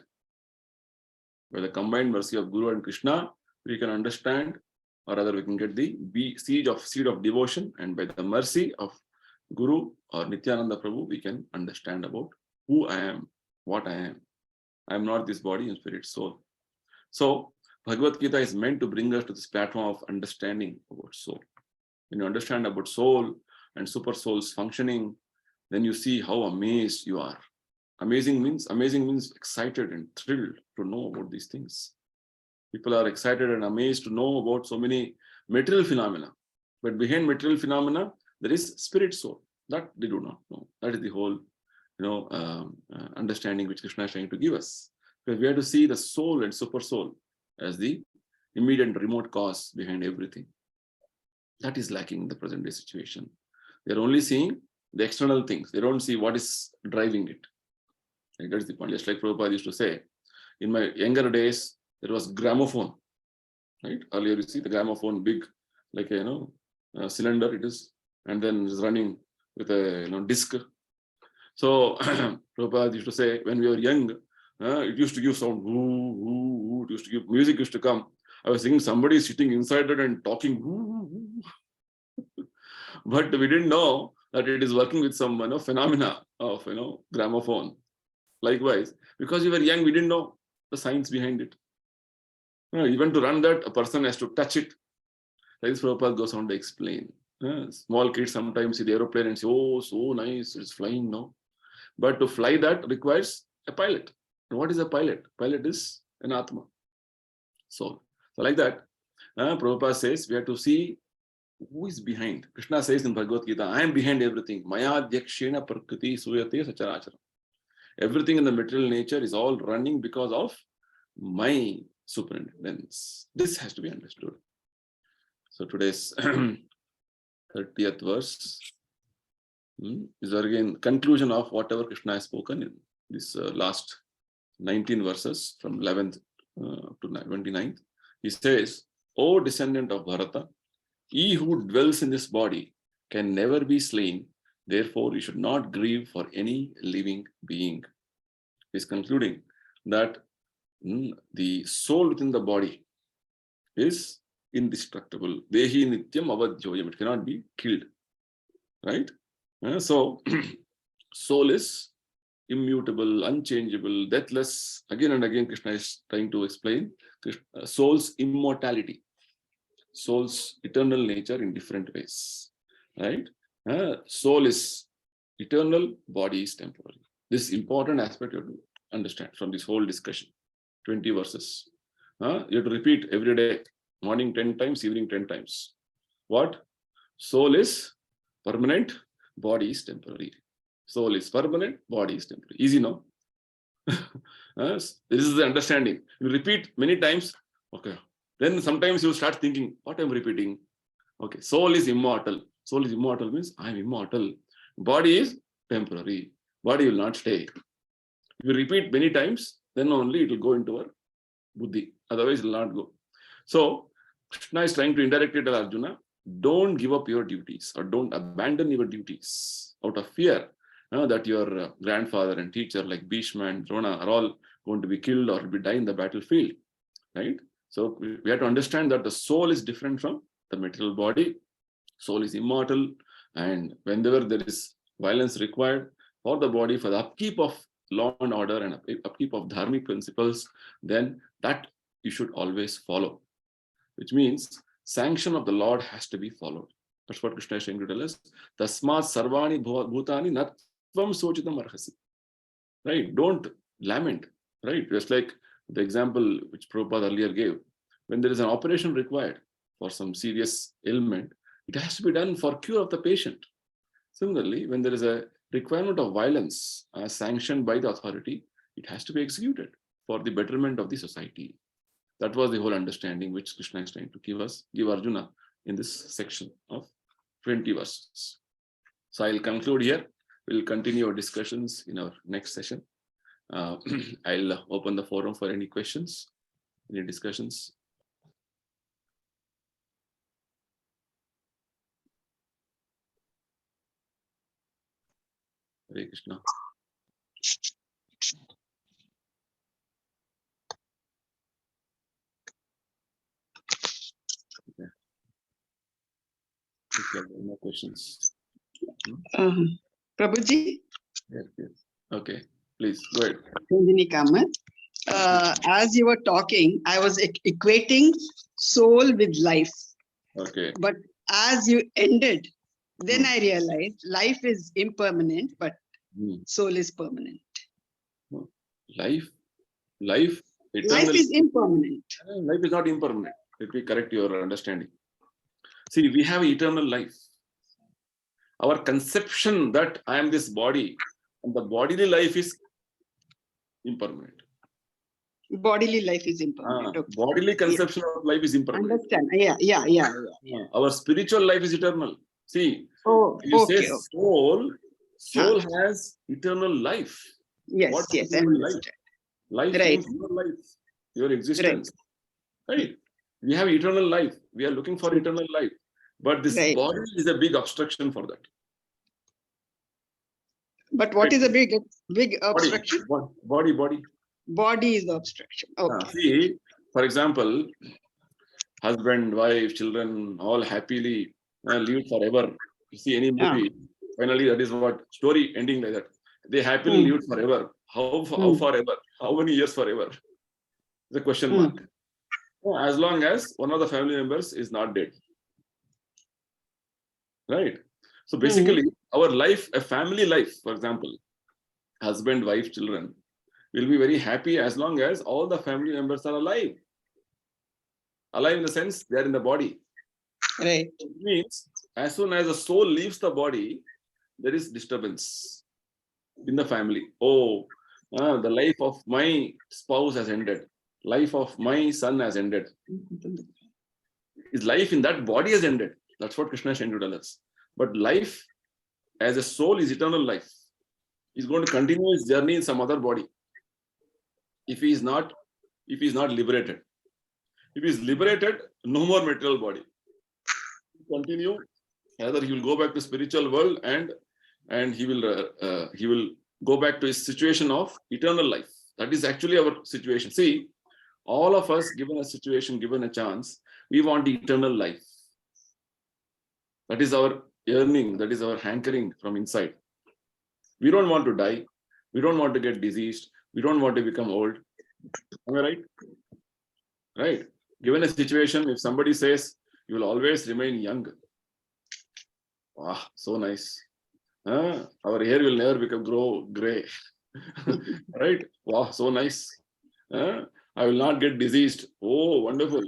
By the combined mercy of Guru and Krishna, we can understand, or rather we can get the seed of devotion, and by the mercy of Guru or Nityananda Prabhu, we can understand about who I am, what I am. I am not this body and spirit soul. So Bhagavad Gita is meant to bring us to this platform of understanding about soul. When you understand about soul and super soul's functioning, then you see how amazed you are. Amazing means excited and thrilled to know about these things. People are excited and amazed to know about so many material phenomena. But behind material phenomena, there is spirit soul. That they do not know. That is the whole, understanding which Krishna is trying to give us. Because we have to see the soul and super soul as the immediate remote cause behind everything. That is lacking in the present day situation. They are only seeing the external things. They don't see what is driving it. Like, that's the point. Just like Prabhupada used to say, in my younger days, there was gramophone. Right? Earlier, you see the gramophone, big, like a cylinder it is, and then it's running with a disc. So Prabhupada used to say, when we were young, it used to give sound. Woo, woo, woo. It used to give music. Used to come. I was thinking somebody is sitting inside it and talking. Woo, woo. But we didn't know that it is working with some phenomena of gramophone. Likewise, because we were young, we didn't know the science behind it. Even to run that, a person has to touch it. Like this, Prabhupada goes on to explain. Small kids sometimes see the aeroplane and say, "Oh, so nice, it's flying now." But to fly that requires a pilot. And what is a pilot? Pilot is an Atma. So like that, Prabhupada says we have to see who is behind. Krishna says in Bhagavad Gita, I am behind everything. Maya Dhyakshena Prakriti Suyate Sacharacharam. Everything in the material nature is all running because of my superintendence. This has to be understood. So today's 30th verse is again conclusion of whatever Krishna has spoken in this last 19 verses from 11th to 29th. He says, O descendant of Bharata, he who dwells in this body can never be slain. Therefore, you should not grieve for any living being. He's concluding that the soul within the body is indestructible. Dehi nityam avadhyoyam. It cannot be killed. Right? So, soul is immutable, unchangeable, deathless. Again and again, Krishna is trying to explain soul's immortality, soul's eternal nature in different ways. Right? Soul is eternal, body is temporary. This important aspect you have to understand from this whole discussion. 20 verses. You have to repeat every day. Morning 10 times, evening 10 times. What? Soul is permanent, body is temporary. Soul is permanent, body is temporary. Easy, no? This is the understanding. You repeat many times, okay. Then sometimes you start thinking, what I'm repeating? Okay, soul is immortal. Soul is immortal means I am immortal. Body is temporary. Body will not stay. If you repeat many times, then only it will go into our buddhi. Otherwise, it will not go. So, Krishna is trying to indirectly tell Arjuna, don't give up your duties or don't abandon your duties out of fear that your grandfather and teacher like Bhishma and Drona are all going to be killed or die in the battlefield. Right? So we have to understand that the soul is different from the material body. Soul is immortal, and whenever there is violence required for the body, for the upkeep of law and order and upkeep of dharmic principles, then that you should always follow. Which means sanction of the Lord has to be followed. That's what Krishna is trying to tell us. Tasmat sarvani bhutani natvam sochitam arhasi. Right? Don't lament. Right? Just like the example which Prabhupada earlier gave. When there is an operation required for some serious ailment, it has to be done for cure of the patient. Similarly, when there is a requirement of violence sanctioned by the authority, it has to be executed for the betterment of the society. That was the whole understanding which Krishna is trying to give Arjuna in this section of 20 verses. So I'll conclude here. We'll continue our discussions in our next session. I'll open the forum for any questions, any discussions. Hare Krishna. Okay. If you have any more questions. Prabhuji? Yes, yes. Okay, please go ahead. As you were talking, I was equating soul with life. Okay. But as you ended, then I realized life is impermanent, but soul is permanent. Life, Life eternal. is impermanent. Life is not impermanent. Let me correct your understanding. See, we have eternal life. Our conception that I am this body, and the bodily life is impermanent. Bodily life is impermanent. Okay. Bodily conception of life is impermanent. Understand. Yeah. Our spiritual life is eternal. See, you say Okay. soul has eternal life. What Yes, is I eternal life? understand. Life Right. means your life, your existence. Right. We have eternal life. We are looking for eternal life. But this body is a big obstruction for that. But what is a big obstruction? Body. Body is the obstruction. Okay. See, for example, husband, wife, children, all happily live forever. You see any movie, finally that is what story ending like that. They happily lived forever. How forever? How many years forever? The question mark. As long as one of the family members is not dead. Right? So basically, our life, a family life, for example, husband, wife, children, will be very happy as long as all the family members are alive. Alive in the sense they are in the body. Right. It means as soon as the soul leaves the body, there is disturbance in the family. The life of my spouse has ended. Life of my son has ended. His life in that body has ended. That's what Krishna is trying to tell us. But life as a soul is eternal life. He's going to continue his journey in some other body. If he is not liberated. If he is liberated, no more material body. Continue. Either he will go back to spiritual world and he will go back to his situation of eternal life. That is actually our situation. See, all of us, given a situation, given a chance, we want eternal life. That is our yearning. That is our hankering from inside. We don't want to die. We don't want to get diseased. We don't want to become old. Am I right? Right. Given a situation, if somebody says you will always remain young, wow, so nice. Our hair will never grow gray. Right? Wow, so nice. I will not get diseased. Oh, wonderful.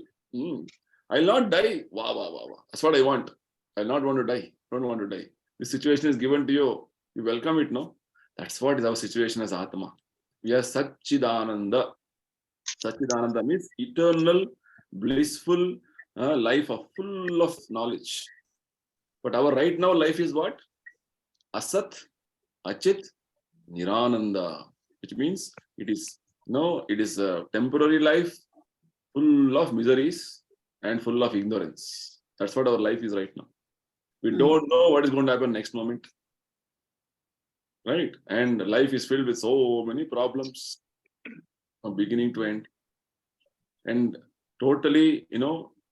I will not die. Wow. That's what I want. I will not want to die. Don't want to die. This situation is given to you. You welcome it, no? That's what is our situation as Atma. We are Satchidananda. Satchidananda means eternal, blissful life of full of knowledge. But our right now life is what? Asat, Achit, Nirananda, which means it is a temporary life full of miseries and full of ignorance. That's what our life is right now. We don't know what is going to happen next moment. Right? And life is filled with so many problems from beginning to end. And totally,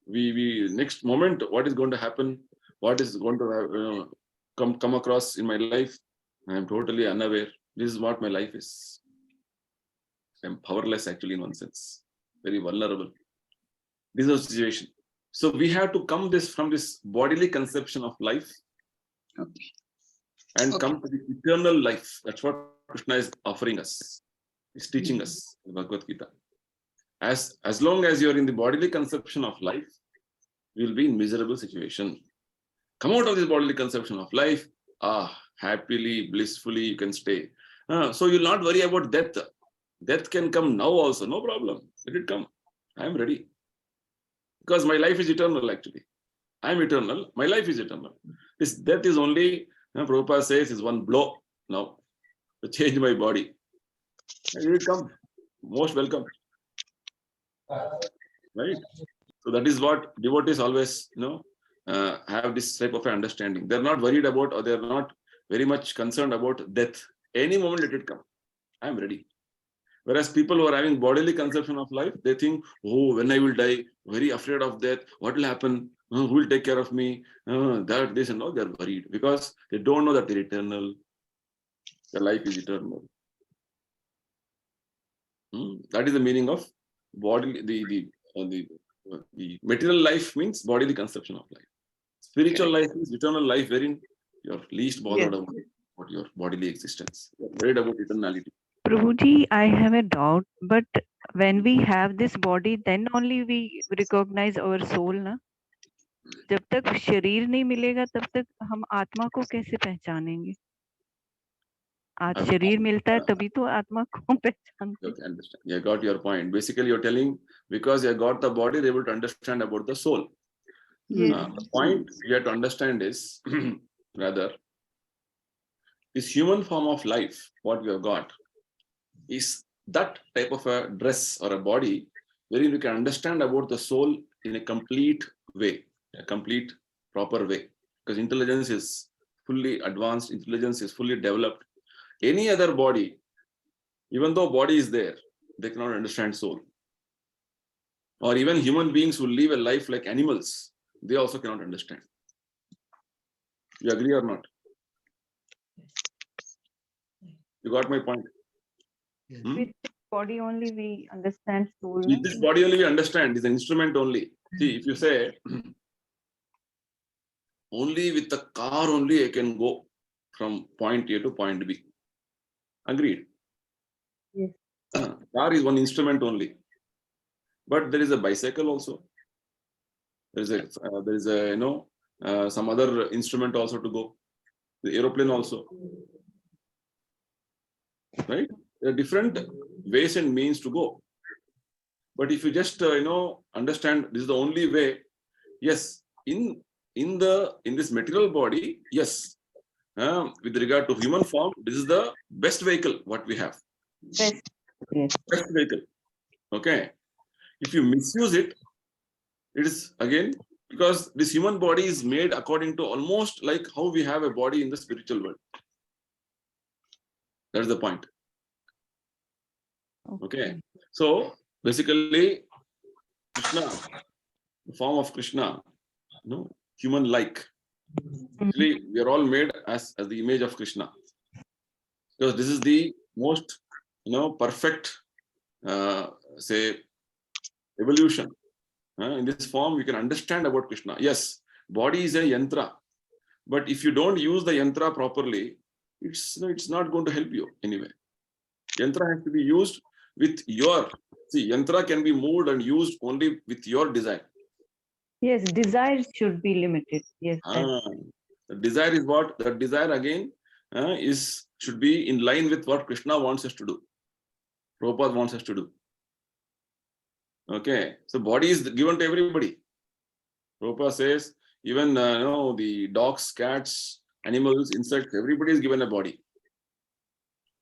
we next moment, what is going to happen? What is going to come across in my life? I am totally unaware. This is what my life is. I'm powerless actually in one sense. Very vulnerable. This is a situation. So we have to come from this bodily conception of life and come to the eternal life. That's what Krishna is offering us. He's teaching us in Bhagavad Gita. As long as you're in the bodily conception of life, you'll be in miserable situation. Come out of this bodily conception of life, happily, blissfully, you can stay. So you'll not worry about death. Death can come now also, no problem. Let it come. I am ready. Because my life is eternal actually. I am eternal. My life is eternal. This death is only, Prabhupada says, is one blow now to change my body. And it will come. Most welcome. Right? So that is what devotees always, have this type of understanding. They're not worried about, or they're not very much concerned about death. Any moment let it come. I'm ready. Whereas people who are having bodily conception of life, they think, when I will die, very afraid of death. What will happen? Who will take care of me? That, this and all, they're worried because they don't know that they're eternal. Their life is eternal. That is the meaning of bodily. The material life means bodily conception of life. Spiritual life is eternal life, wherein you're least bothered about your bodily existence. You're worried about eternality. Prabhuji, I have a doubt, but when we have this body, then only we recognize our soul, na? जब तक शरीर नहीं मिलेगा तब तक हम आत्मा को कैसे पहचानेंगे? आज शरीर मिलता है तभी तो आत्मा को पहचानते हैं. Okay, understand. You got your point. Basically, you're telling because you got the body, they're able to understand about the soul. Yes. The point you have to understand is rather this human form of life, what we have got, is that type of a dress or a body wherein we can understand about the soul in a complete way, a complete proper way. Because intelligence is fully advanced, intelligence is fully developed. Any other body, even though body is there, they cannot understand soul. Or even human beings who live a life like animals, they also cannot understand. You agree or not? You got my point? With this body only we understand soul. With this body only we understand, is an instrument only. See, if you say, only with the car only I can go from point A to point B. Agreed? Yes. Car is one instrument only. But there is a bicycle also. There is a some other instrument also to go. The aeroplane also. Right? There are different ways and means to go. But if you just understand this is the only way, yes, in this material body, yes, with regard to human form, this is the best vehicle what we have. Best. Yes. Best vehicle. Okay. If you misuse it, it is again because this human body is made according to almost like how we have a body in the spiritual world. That's the point. Okay. So basically, Krishna, the form of Krishna, human-like. Actually, we are all made as the image of Krishna. Because this is the most, perfect, say, evolution. In this form, you can understand about Krishna. Yes, body is a yantra, but if you don't use the yantra properly, it's not going to help you anyway. Yantra has to be used with yantra can be moved and used only with your desire. Yes, desire should be limited. Yes. The desire is what? The desire again should be in line with what Krishna wants us to do. Prabhupada wants us to do. Okay, so body is given to everybody. Prabhupada says even the dogs, cats, animals, insects, everybody is given a body.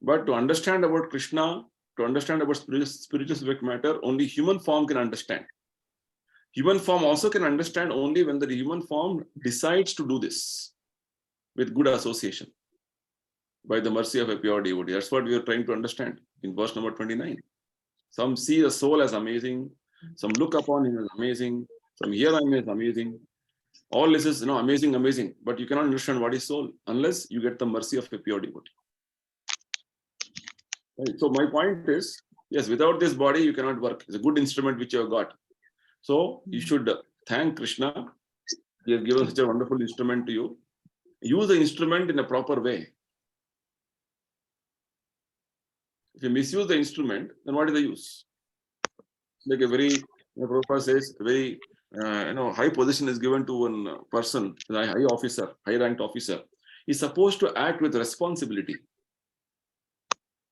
But to understand about Krishna, to understand about spiritual subject matter, only human form can understand. Human form also can understand only when the human form decides to do this with good association by the mercy of a pure devotee. That's what we are trying to understand in verse number 29. Some see the soul as amazing, some look upon him as amazing, some hear him as amazing. All this is amazing, but you cannot understand what is soul unless you get the mercy of a pure devotee. Right. So my point is, yes, without this body you cannot work. It's a good instrument which you have got. So you should thank Krishna. He has given such a wonderful instrument to you. Use the instrument in a proper way. If you misuse the instrument, then what is the use? Like a very, Prabhupada says, a very high position is given to one person, a high officer, high-ranked officer. He's supposed to act with responsibility.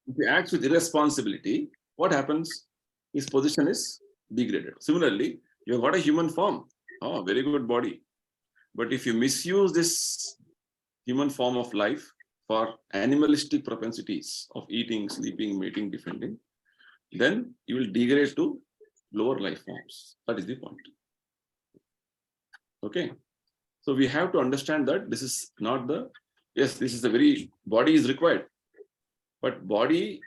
If he acts with irresponsibility, what happens? His position is degraded. Similarly, you have got a human form. Oh, very good body. But if you misuse this human form of life for animalistic propensities of eating, sleeping, mating, defending, then you will degrade to lower life forms. That is the point. Okay. So we have to understand that this is not this is a very, body is required. But body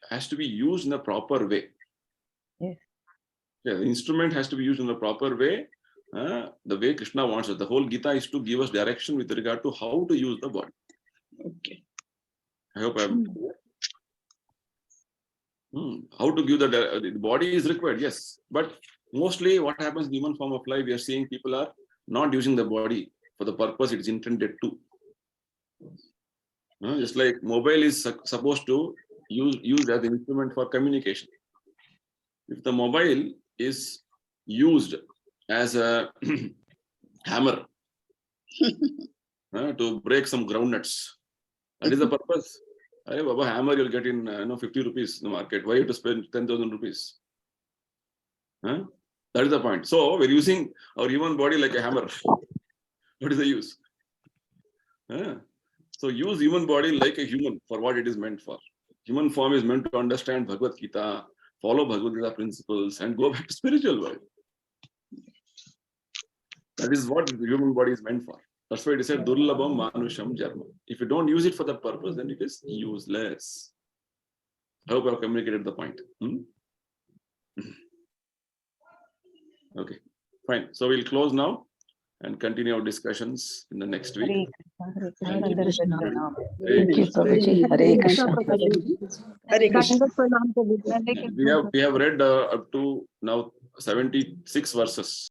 has to be used in a proper way. Yes. Yeah, the instrument has to be used in a proper way, the way Krishna wants it. The whole Geeta is to give us direction with regard to how to use the body. Okay. I hope I'm clear. How to give the body is required, yes. But mostly what happens in human form of life, we are seeing people are not using the body for the purpose it is intended to. Just like mobile is supposed to used as an instrument for communication. If the mobile is used as a hammer to break some groundnuts, that is the purpose. Hey, Baba, hammer you'll get in 50 rupees in the market. Why you have to spend 10,000 rupees? That is the point. So we're using our human body like a hammer. What is the use? So use human body like a human for what it is meant for. Human form is meant to understand Bhagavad Gita, follow Bhagavad Gita principles, and go back to spiritual world. That is what the human body is meant for. That's why it is said, Durlabham Manusham Jarma. If you don't use it for that purpose, then it is useless. I hope I have communicated the point. Okay, fine. So we'll close now and continue our discussions in the next week. Thank you, Prabhuji. Hare Krishna. Hare Krishna. We have read up to now 76 verses.